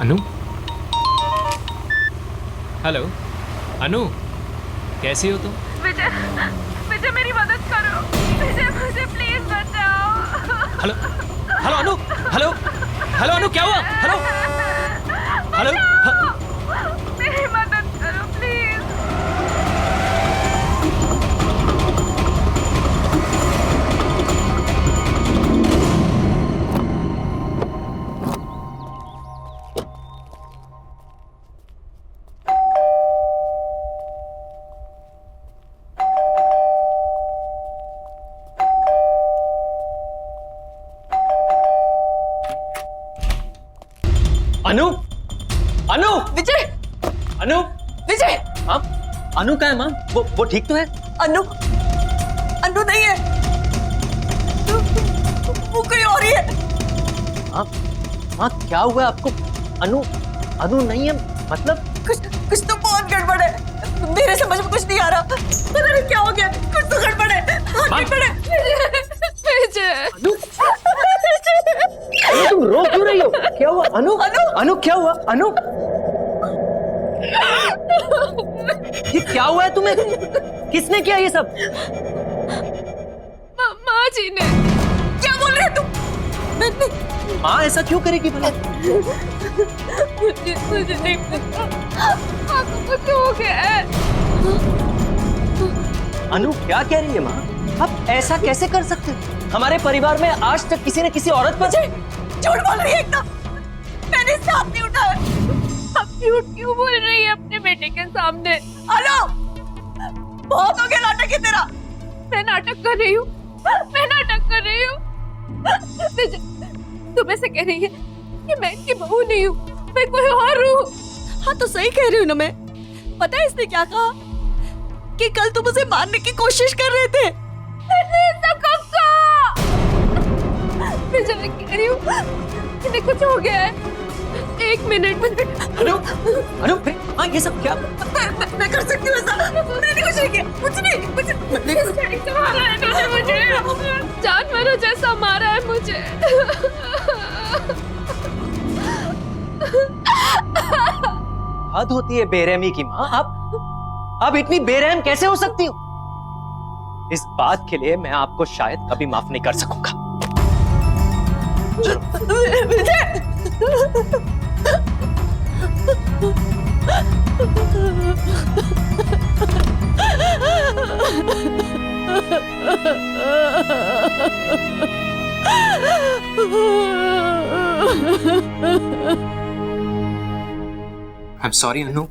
अनु, हेलो अनु, कैसी हो तुम? विजय, विजय मेरी मदद करो। विजय मुझे प्लीज बचाओ। हेलो हेलो अनु, हेलो हेलो अनु, क्या हुआ? हेलो हेलो, मेरी मदद करो प्लीज। अनु, अनु, विजय, अनु, विजय, हाँ, अनु का है माँ? वो ठीक तो है? अनु, अनु नहीं है, वो कोई और ही है। हाँ, माँ क्या हुआ आपको? अनु, अनु नहीं है मतलब? कुछ तो बहुत गड़बड़ है, मेरे समझ में कुछ नहीं आ रहा। पता नहीं क्या हो गया, कुछ तो गड़बड़ है। हाँ, गड़बड़ है। विजय, तुम रो क्यों रही हो? क्या हुआ अनु? अनु, अनु क्या हुआ? अनु, ये क्या हुआ है तुम्हें? किसने किया ये सब? माँ जी ने। क्या बोल रहे तुम? माँ ऐसा क्यों करेगी भला? मुझे नहीं पता, आपको कुछ हो गया है। अनु क्या कह रही है माँ? आप ऐसा कैसे कर सकते हो? हमारे परिवार में आज तक किसी ने किसी औरत पर झूठ बोल रही है एकदम। मैंने इससे हाथ नहीं उठाया। अब झूठ क्यों बोल रही है अपने बेटे के सामने? हेलो, बहुत हो गया नाटक है तेरा। मैं नाटक कर रही हूँ, मैं नाटक कर रही हूँ। तुम्हें से कह रही है कि मैं इनकी बहू नहीं हूँ, मैं कोई और हूँ। हाँ तो सही कह रही हूँ ना मैं। पता है इसने क्या कहा? कि कल तुम उसे मारने की कोशिश कर रहे थे। मैं कह रही हूँ इन्हें कुछ हो गया है। एक मिनट। अनु, अनु, हाँ ये सब क्या? मैं कर सकती हूँ ऐसा। मैंने कुछ नहीं किया, कुछ नहीं मारा है इन्होंने मुझे, जानवरों जैसा मारा है मुझे। हद होती है बेरहमी की माँ। आप इतनी बेरहम कैसे हो सकती हो? इस बात के लिए मैं आपको शायद कभी माफ नहीं कर सकूंगा। I'm sorry अनु,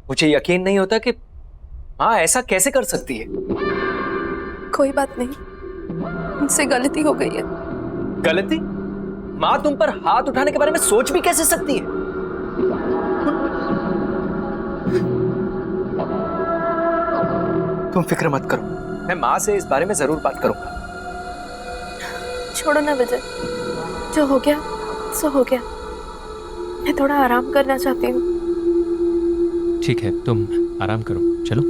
मुझे यकीन नहीं होता कि माँ ऐसा कैसे कर सकती है। कोई बात नहीं, मुझसे गलती हो गई है। गलती? माँ तुम पर हाथ उठाने के बारे में सोच भी कैसे सकती है? तुम फिक्र मत करो, मैं माँ से इस बारे में जरूर बात करूंगा। छोड़ो ना विजय, जो हो गया सो हो गया। मैं थोड़ा आराम करना चाहती हूँ। ठीक है, तुम आराम करो, चलो।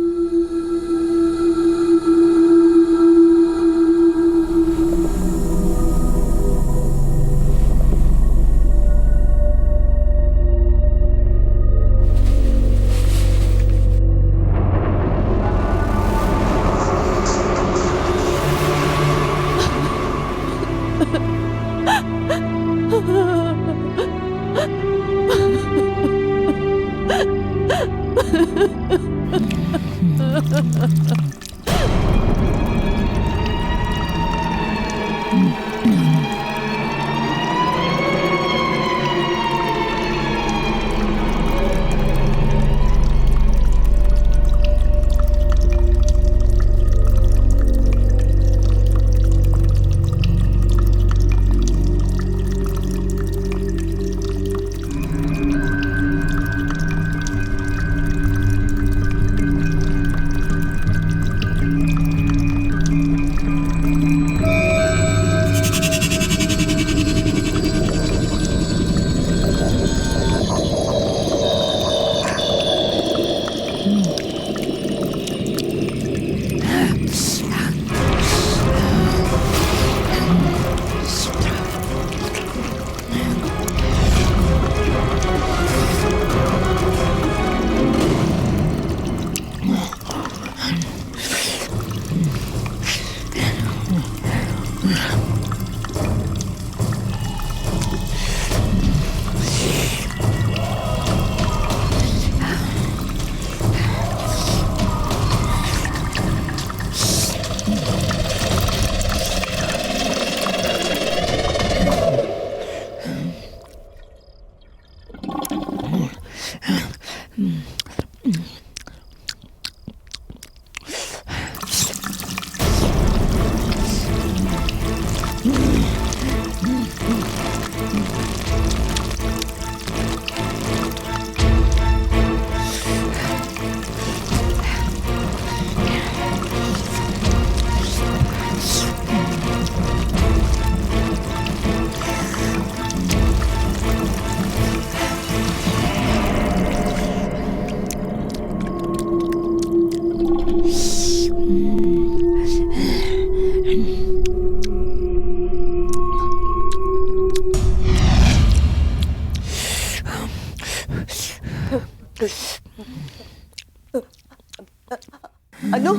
अनु,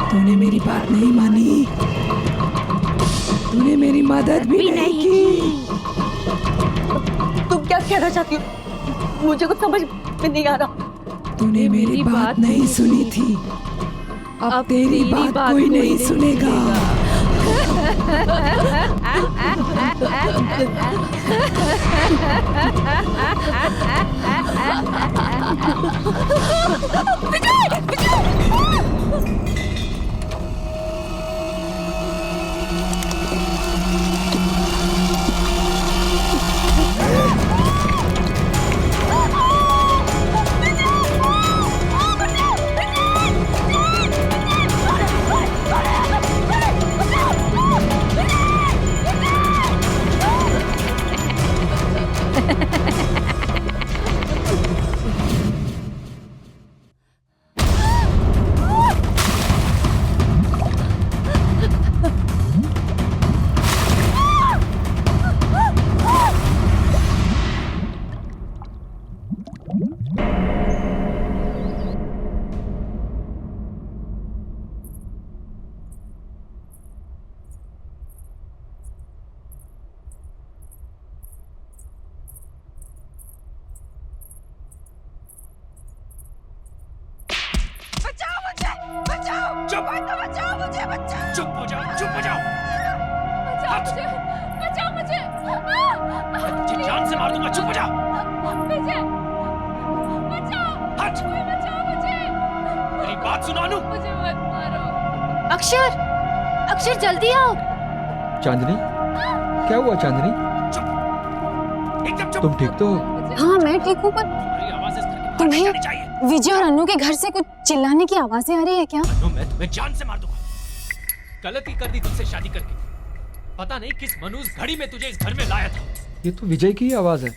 तूने मेरी बात नहीं मानी, तूने मेरी मदद भी नहीं की। तुम क्या कहना चाहती हो? मुझे कुछ समझ में नहीं आ रहा। तूने मेरी बात नहीं सुनी थी, अब तेरी बात कोई नहीं सुनेगा। चुप हो जाओ, चुप हो जाओ। बचाओ मुझे, बचाओ मुझे। बात सुनो अनु। मुझे मत मारो। अक्षर, अक्षर जल्दी आओ। चांदनी, क्या हुआ चांदनी? एकदम चुप। तुम ठीक तो हो? हाँ मैं ठीक हूँ, पर तुम्हारी आवाज़ इस घर के बाहर तुम्हें नहीं जानी चाहिए। विजय और अनु के घर से कुछ चिल्लाने की आवाजें आ रही है क्या? अनु, मैं तुम्हें जान से मार दूंगा। गलती कर दी तुझसे शादी करके। पता नहीं किस मनूस घड़ी में तुझे इस घर में लाया था। ये तो विजय की ही आवाज है।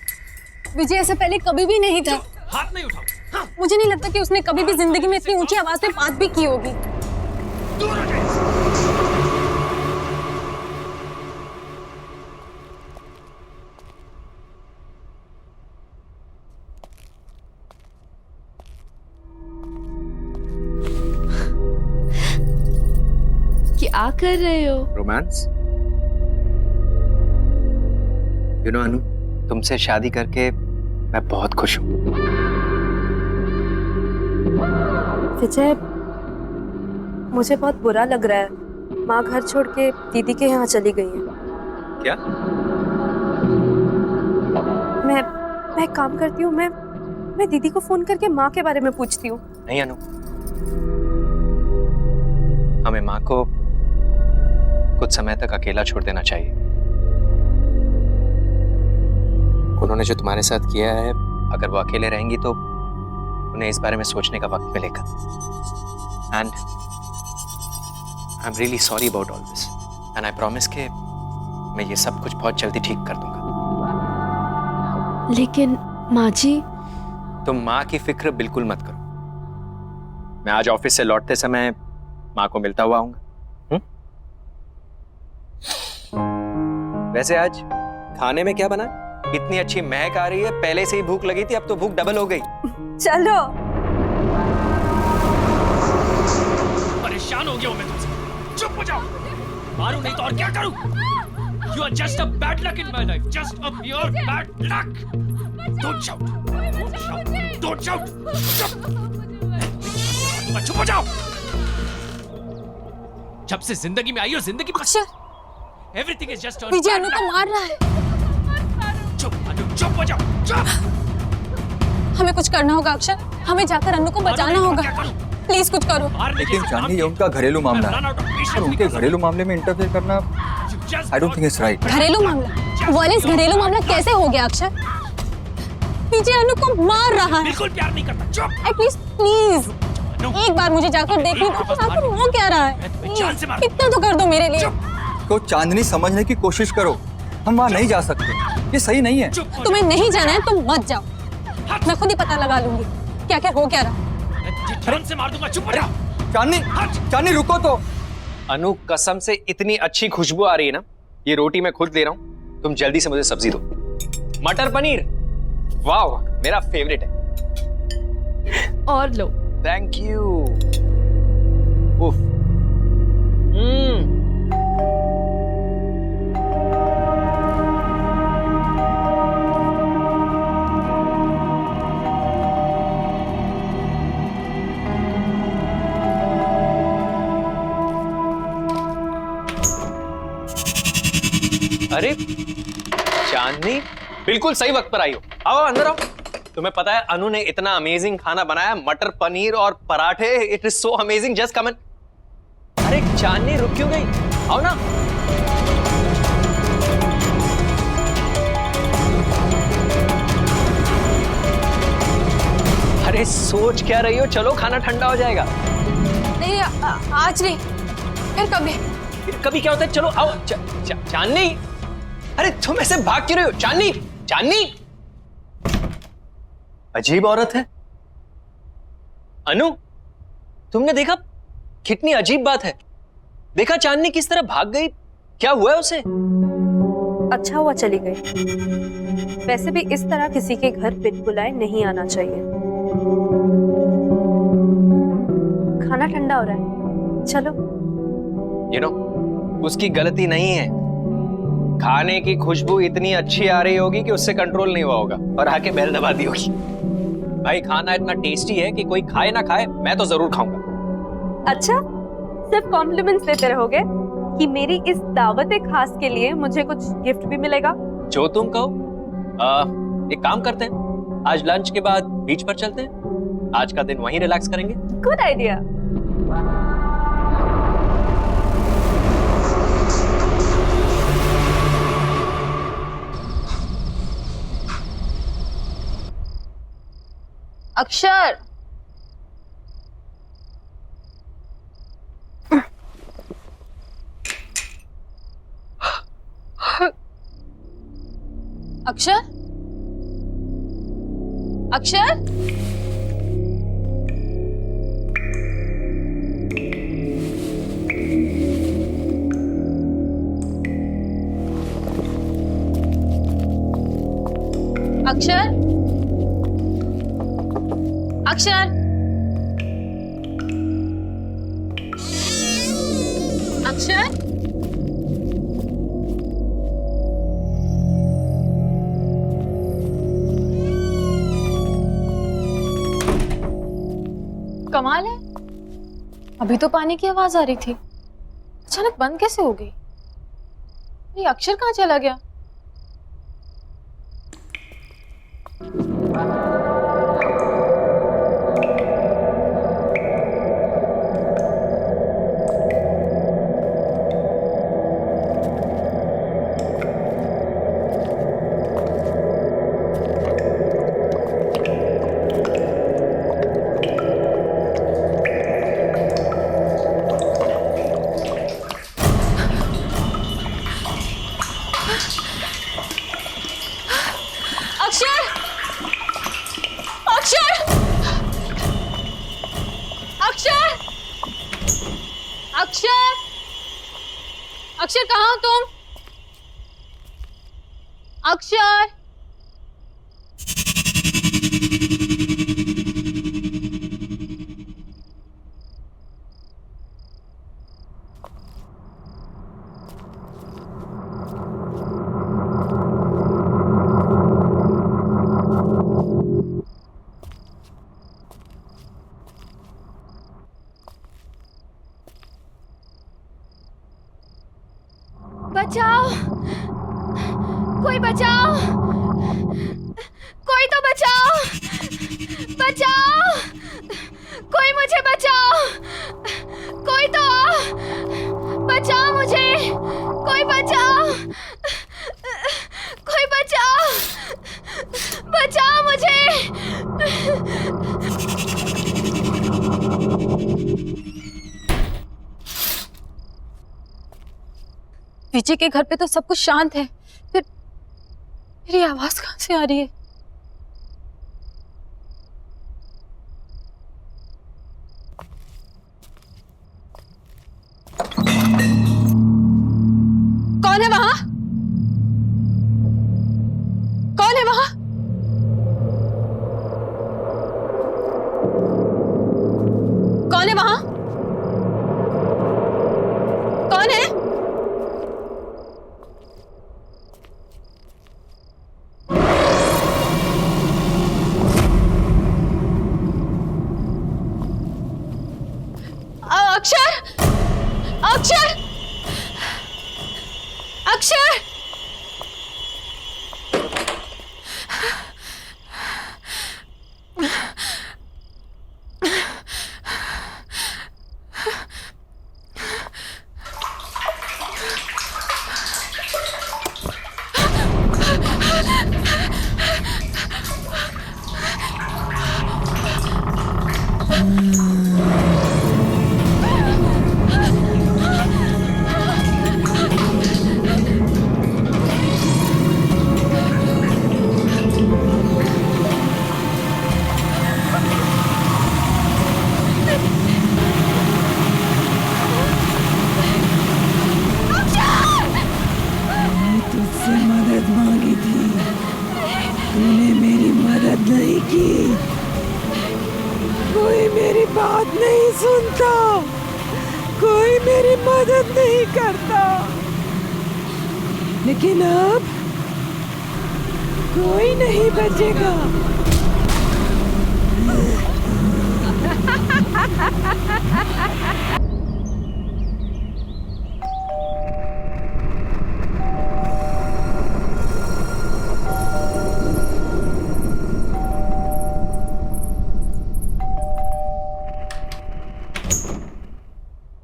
विजय ऐसा पहले कभी भी नहीं था। हाथ नहीं उठाओ। हाँ। मुझे नहीं लगता कि उसने कभी भी जिंदगी में इतनी ऊंची आवाज में बात भी की होगी। दूर हो जाए। क्या कर रहे हो? रोमांस। यू नो अनु, तुमसे शादी करके मैं बहुत खुश हूँ। विजय, मुझे बहुत बुरा लग रहा है। माँ घर छोड़ के दीदी के यहाँ चली गई है। क्या? मैं एक काम करती हूँ, मैं दीदी को फोन करके माँ के बारे में पूछती हूँ। नहीं अनु, हमें माँ को कुछ समय तक अकेला छोड़ देना चाहिए। उन्होंने जो तुम्हारे साथ किया है, अगर वो अकेले रहेंगी तो उन्हें इस बारे में सोचने का वक्त मिलेगा। And I am really sorry about all this and I promise कि मैं ये सब कुछ बहुत जल्दी ठीक कर दूंगा। लेकिन माँ जी। तुम माँ की फिक्र बिल्कुल मत करो। मैं आज ऑफिस से लौटते समय माँ को मिलता हुआ आऊंगा। वैसे आज खाने में क्या बना? इतनी अच्छी महक आ रही है, पहले से ही भूख लगी थी, अब तो भूख डबल हो गई। चलो। परेशान हो गया हूं मैं तुमसे। चुप हो जाओ। मारूं नहीं तो और क्या करूं? You are just a bad luck in my life. Just a pure bad luck. Don't shout. Don't shout. Don't shout. चुप हो जाओ। जब से जिंदगी में आई हो, जिंदगी अक्षर, everything is just विजय अनु को मार रहा है। चुप अनु, चुप हो जाओ। चुप। हमें कुछ करना होगा अक्षर, हमें जाकर अनु को बचाना होगा। प्लीज कुछ करो। लेकिन चांदनी, ये उनका घरेलू मामला है और उनके घरेलू मामले में इंटरफेयर करना I don't think it's right. घरेलू मामला? वायलेंस घरेलू मामला कैसे हो गया अक्षर? विजय अनु को मार रहा है। बिल्कुल प्यार नहीं करता। चुप। एटलीस्ट प्लीज एक बार मुझे जाकर देखने दो कि आखिर वो क्या रहा है। इतना तो कर दो मेरे लिए। तो चांदनी, समझने की कोशिश करो, हम वहाँ नहीं जा सकते, ये सही नहीं है। तुम्हें नहीं जाना है तो मत जाओ, मैं खुद ही पता लगा लूंगी क्या क्या हो क्या रहा। जान से मार दूंगा। चुप हो जाओ। चांदनी, चांदनी रुको तो। अनु, कसम से इतनी अच्छी खुशबू आ रही है ना, ये रोटी मैं खुद ले रहा हूँ। तुम जल्दी से मुझे सब्जी दो। मटर पनीर, वाह, मेरा फेवरेट है। और लो। Thank you. उफ। अरे चांदनी, बिल्कुल सही वक्त पर आई हो। आओ अंदर आओ। तुम्हें पता है अनु ने इतना अमेजिंग खाना बनाया, मटर पनीर और पराठे। It is so amazing, just come in. अरे चांदनी, रुक क्यों गई? आओ ना। अरे सोच क्या रही हो? चलो, खाना ठंडा हो जाएगा। नहीं आज नहीं, फिर कभी। फिर कभी क्या होता है? चलो आओ। चांदनी, अरे तुम ऐसे भाग क्यों रही हो? चांदनी, चांदनी, अजीब औरत है। अनु, तुमने देखा? कितनी अजीब बात है। देखा चांदनी किस तरह भाग गई? क्या हुआ है उसे? अच्छा हुआ चली गई। वैसे भी इस तरह किसी के घर बिन बुलाए नहीं आना चाहिए। खाना ठंडा हो रहा है, चलो। You know, उसकी गलती नहीं है। खाने की खुशबू इतनी अच्छी आ रही होगी कि उससे कंट्रोल नहीं हुआ होगा और आके बेल दबा दी होगी। भाई, खाना इतना टेस्टी है कि कोई खाए ना खाए, मैं तो जरूर खाऊंगा। अच्छा, सिर्फ कॉम्प्लीमेंट्स देते रहोगे कि मेरी इस दावत खास के लिए मुझे कुछ गिफ्ट भी मिलेगा? जो तुम कहो। एक काम करते हैं, आज लंच के बाद बीच पर चलते हैं। आज का दिन वहीं रिलैक्स करेंगे। Good idea. अक्षर, अक्षर, अक्षर, अक्षर, अक्षर, अक्षर, कमाल है, अभी तो पानी की आवाज आ रही थी, अचानक बंद कैसे हो गई? ये अक्षर कहाँ चला गया? अक्षर कहाँ हो तुम? अक्षर, बचाओ, कोई बचाओ, कोई तो बचाओ, बचाओ, कोई मुझे बचाओ, कोई तो बचाओ मुझे, कोई बचाओ, कोई बचाओ, बचाओ मुझे। विजय के घर पे तो सब कुछ शांत है, फिर मेरी आवाज कहाँ से आ रही है? कौन है वहां? कौन है वहां? कौन है वहां? कौन है? अक्षर, अक्षर, अक्षर, कोई मेरी बात नहीं सुनता, कोई मेरी मदद नहीं करता, लेकिन अब कोई नहीं बचेगा।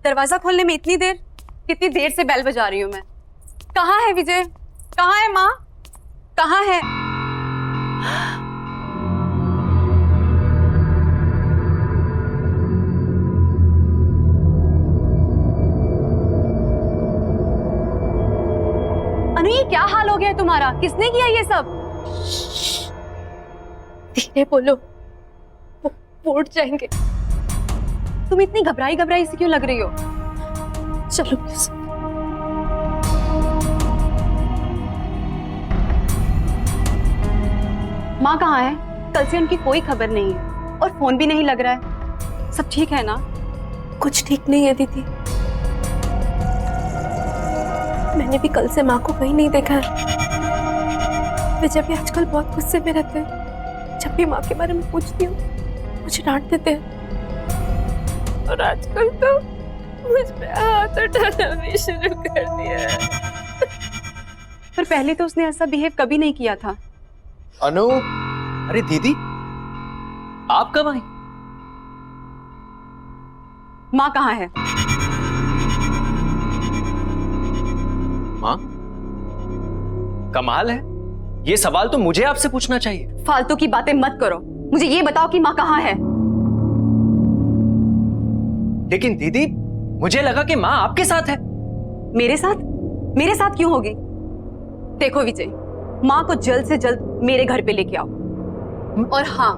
दरवाजा खोलने में इतनी देर, कितनी देर से बेल बजा रही हूँ मैं। कहाँ है विजय? कहाँ है माँ? कहाँ है? मारा? किसने किया ये सब? धीरे बोलो, वो उठ जाएंगे। तुम इतनी घबराई सी क्यों लग रही हो? चलो प्लीज। माँ कहाँ है? कल से उनकी कोई खबर नहीं है और फोन भी नहीं लग रहा है। सब ठीक है ना? कुछ ठीक नहीं है दीदी। मैंने भी कल से माँ को कहीं नहीं देखा है। विजय भी आजकल बहुत गुस्से में रहते हैं। जब भी माँ के बारे में पूछती हूँ मुझे डांट देते हैं, और आजकल तो मुझ पे हाथ उठाना भी शुरू कर दिया है। पर पहले तो उसने ऐसा बिहेव कभी नहीं किया था। अनु, अरे दीदी, आप कब आई? माँ कहाँ है? माँ? कमाल है, ये सवाल तो मुझे आपसे पूछना चाहिए। फालतू की बातें मत करो, मुझे ये बताओ कि माँ कहाँ है? लेकिन दीदी, मुझे लगा कि माँ आपके साथ है। मेरे साथ? मेरे साथ क्यों होगी? देखो विजय, माँ को जल्द से जल्द मेरे घर पे लेके आओ। और हाँ,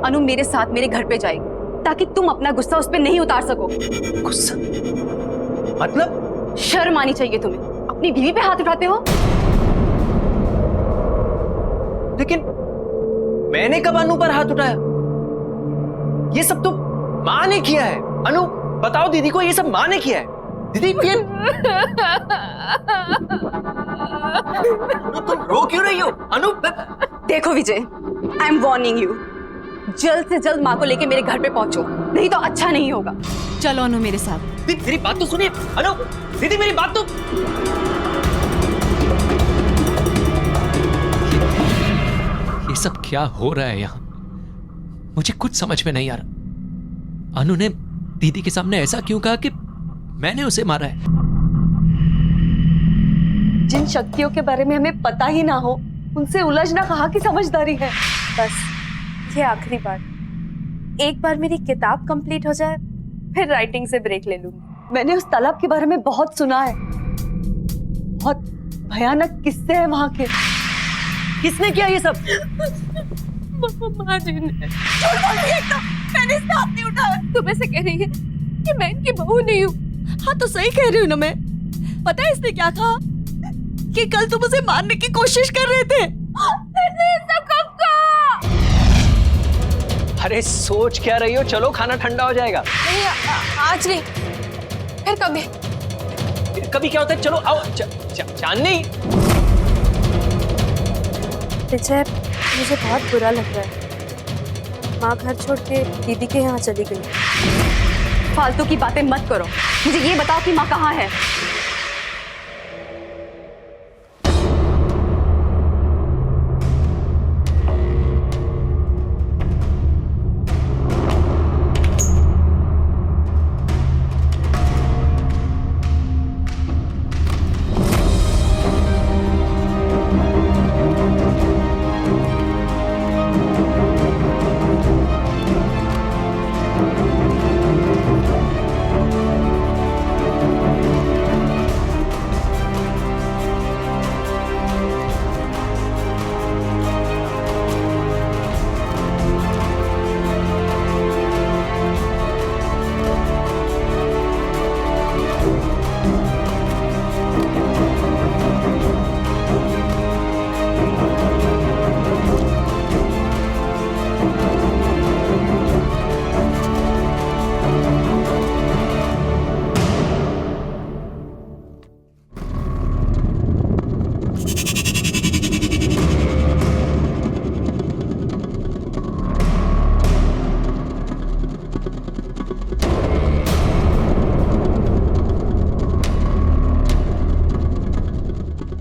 अनु मेरे साथ मेरे घर पे जाएगी ताकि तुम अपना गुस्सा उस पे नहीं उतार सको। गुस्सा? मतलब? शर्म आनी चाहिए तुम्हें, अपनी बीवी पे हाथ उठाते हो। लेकिन मैंने कब अनु पर हाथ उठाया? ये सब तो माँ ने किया है। अनु, बताओ दीदी को, ये सब माँ ने किया है। दीदी ये तुम रो क्यों रही हो? अनु, देखो विजय, आई एम वार्निंग यू, जल्द से जल्द माँ को लेके मेरे घर पे पहुंचो, नहीं तो अच्छा नहीं होगा। चलो अनु मेरे साथ। दीदी मेरी बात तो सुनिए। अनु, दीदी मेरी बात तो। ये सब क्या हो रहा है यहाँ? मुझे कुछ समझ में नहीं आ रहा। अनु ने दीदी के सामने ऐसा क्यों कहा कि मैंने उसे मारा है? जिन शक्तियों के बारे में हमें पता ही ना हो, उनसे उलझना कहाँ की समझदारी है। बस ये आखिरी बार, एक बार मेरी किताब कंप्लीट हो जाए फिर राइटिंग से ब्रेक ले लूंगी। मैंने उस तालाब के बारे में बहुत सुना है, बहुत भयानक किस्से हैं वहां के। किसने किया ये सब? माँ जी ने। मैंने इसका हाथ नहीं उठाया। तुम ऐसे कह रही है कि मैं इनकी बहू नहीं हूँ? हाँ तो सही कह रही हूँ ना मैं। पता है इसने क्या कहा? कि कल तुम उसे मारने की कोशिश कर रहे थे। अरे सोच क्या रही हो? चलो खाना ठंडा हो जाएगा। नहीं, आज नहीं, फिर कभी। कभी क्या होता है? चलो आओ। चांदनी। विजय, मुझे बहुत बुरा लग रहा है। माँ घर छोड़ के दीदी के यहाँ चली गई। फालतू की बातें मत करो, मुझे ये बताओ कि माँ कहाँ है?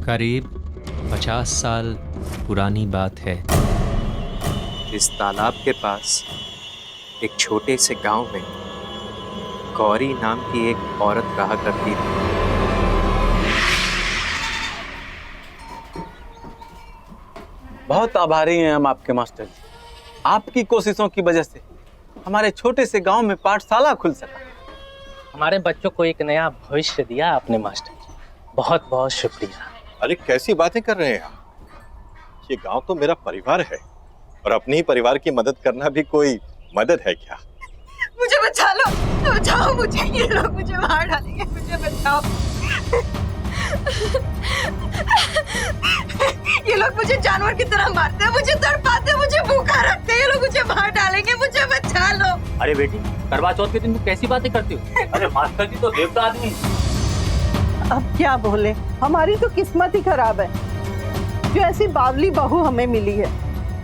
करीब 50 साल पुरानी बात है। इस तालाब के पास एक छोटे से गांव में गौरी नाम की एक औरत रहा करती थी। बहुत आभारी हैं हम आपके मास्टर जी। आपकी कोशिशों की वजह से हमारे छोटे से गांव में पाठशाला खुल सका। हमारे बच्चों को एक नया भविष्य दिया आपने मास्टर जी, बहुत बहुत शुक्रिया। अरे कैसी बातें कर रहे हैं आप? ये गांव तो मेरा परिवार है और अपने ही परिवार की मदद करना भी कोई मदद है क्या? मुझे बचा लो, बचाओ मुझे, ये लोग मुझे मार डालेंगे, मुझे बचाओ। ये लोग मुझे जानवर की तरह मारते हैं, मुझे तड़पाते हैं, मुझे भूखा रखते हैं, ये लोग मुझे मार डालेंगे, मुझे बचा लो। अरे बेटी, करवा चौथ के दिन तुम कैसी बातें करती हो? अरे मास्टर जी तो देवता आदमी। अब क्या बोले, हमारी तो किस्मत ही खराब है जो ऐसी बावली बहू हमें मिली है।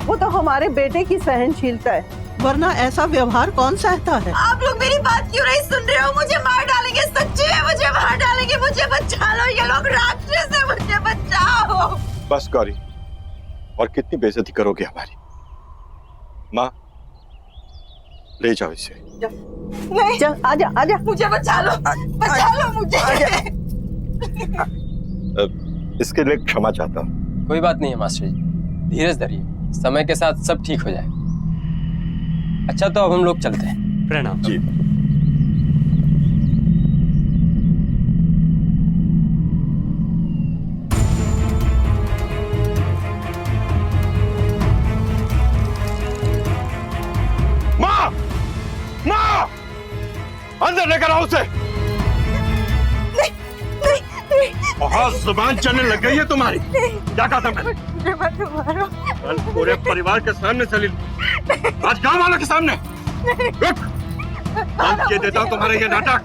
वो तो हमारे बेटे की सहनशीलता है, वरना ऐसा व्यवहार कौन सहता है। आप लोग मेरी बात क्यों नहीं सुन रहे हो? मुझे मार डालेंगे, सच्ची है, मुझे मार डालेंगे, मुझे बचा लो, ये लोग राक्षस है, मुझे बचाओ। बस गौरी, और कितनी बेइज्जती करोगे हमारी? माँ, ले जाओ इसे। नहीं, चल आजा आजा, मुझे बचा लो, बचा लो मुझे। इसके लिए क्षमा चाहता हूँ। कोई बात नहीं है मास्टर जी, धीरज धरिए, समय के साथ सब ठीक हो जाए। अच्छा तो अब हम लोग चलते हैं। प्रणाम जी। माँ, माँ, अंदर लेकर आओ उसे। बहुत जुबान चलने लग गई है तुम्हारी। क्या कहा था मैंने? मुझे मत मारो। कल पूरे परिवार के सामने चली, आज गांव वालों के सामने। रुक, बंद किए देता हूँ तुम्हारा ये नाटक।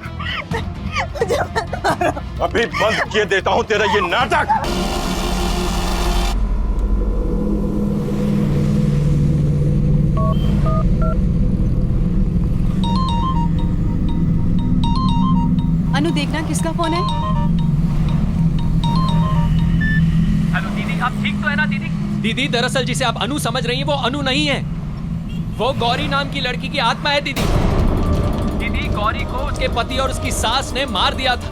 अभी बंद किए देता हूँ तेरा ये नाटक। अनु, देखना किसका फोन है। हेलो दीदी, आप ठीक तो है ना दीदी? दीदी, दरअसल जिसे आप अनु समझ रही हैं वो अनु नहीं है, वो गौरी नाम की लड़की की आत्मा है दीदी। दीदी, गौरी को उसके पति और उसकी सास ने मार दिया था,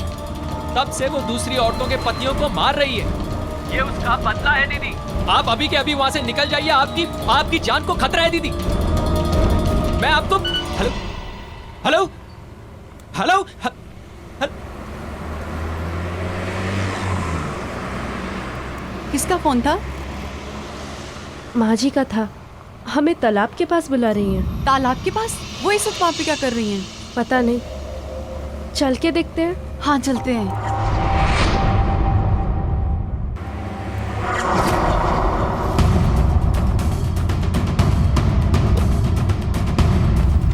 तब से वो दूसरी औरतों के पतियों को मार रही है। ये उसका बदला है दीदी। आप अभी के अभी वहां से निकल जाइए, आपकी जान को खतरा है दीदी। मैं आपको हेलो हेलो हेलो किसका फोन था? माँ जी का था। हमें तालाब के पास बुला रही हैं। तालाब के पास? वो इस वक्त वहाँ पे क्या कर रही हैं? पता नहीं, चल के देखते हैं। हाँ चलते हैं।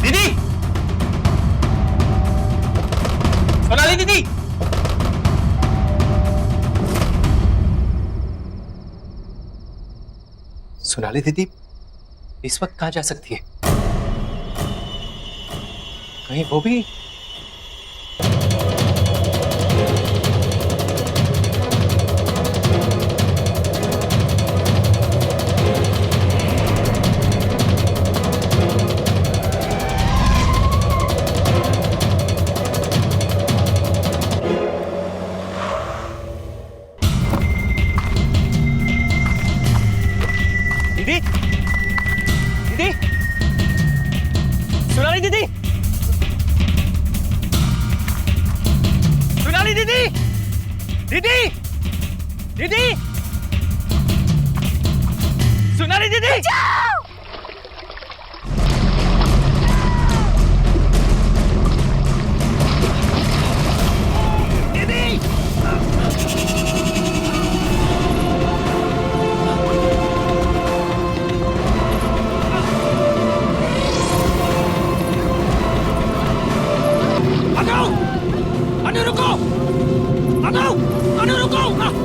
दीदी, सोनाली दीदी, सोनाली दीदी इस वक्त कहाँ जा सकती है? कहीं वो भी? दीदी, दीदी, सोनाली दीदी, सोनाली दीदी, दीदी, दीदी, सोनाली दीदी, अनु रुको, अनु, अनु रुको, अनु,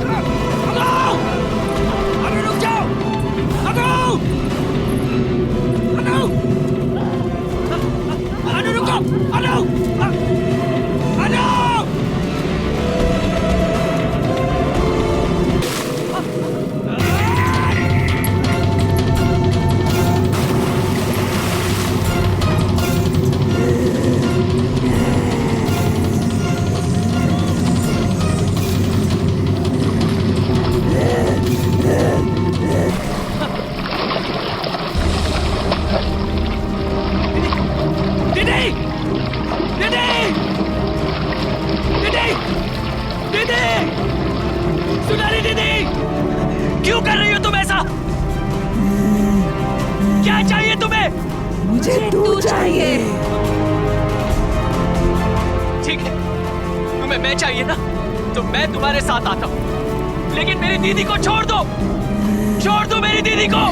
अनु रुक जाओ, अनु, क्या चाहिए तुम्हें? मुझे तू चाहिए। ठीक है, तुम्हें मैं चाहिए ना, तो मैं तुम्हारे साथ आता हूँ, लेकिन मेरी दीदी को छोड़ दो, छोड़ दो मेरी दीदी को।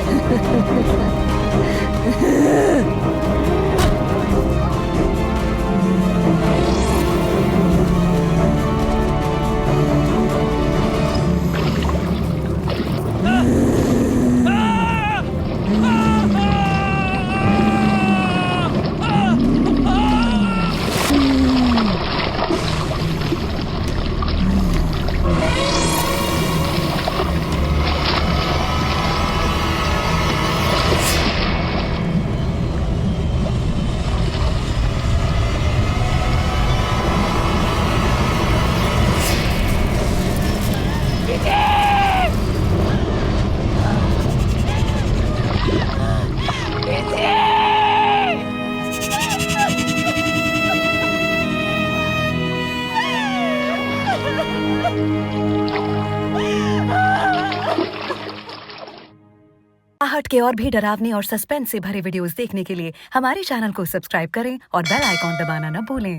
आहट के और भी डरावनी और सस्पेंस से भरे वीडियोस देखने के लिए हमारे चैनल को सब्सक्राइब करें और बेल आइकॉन दबाना न भूलें।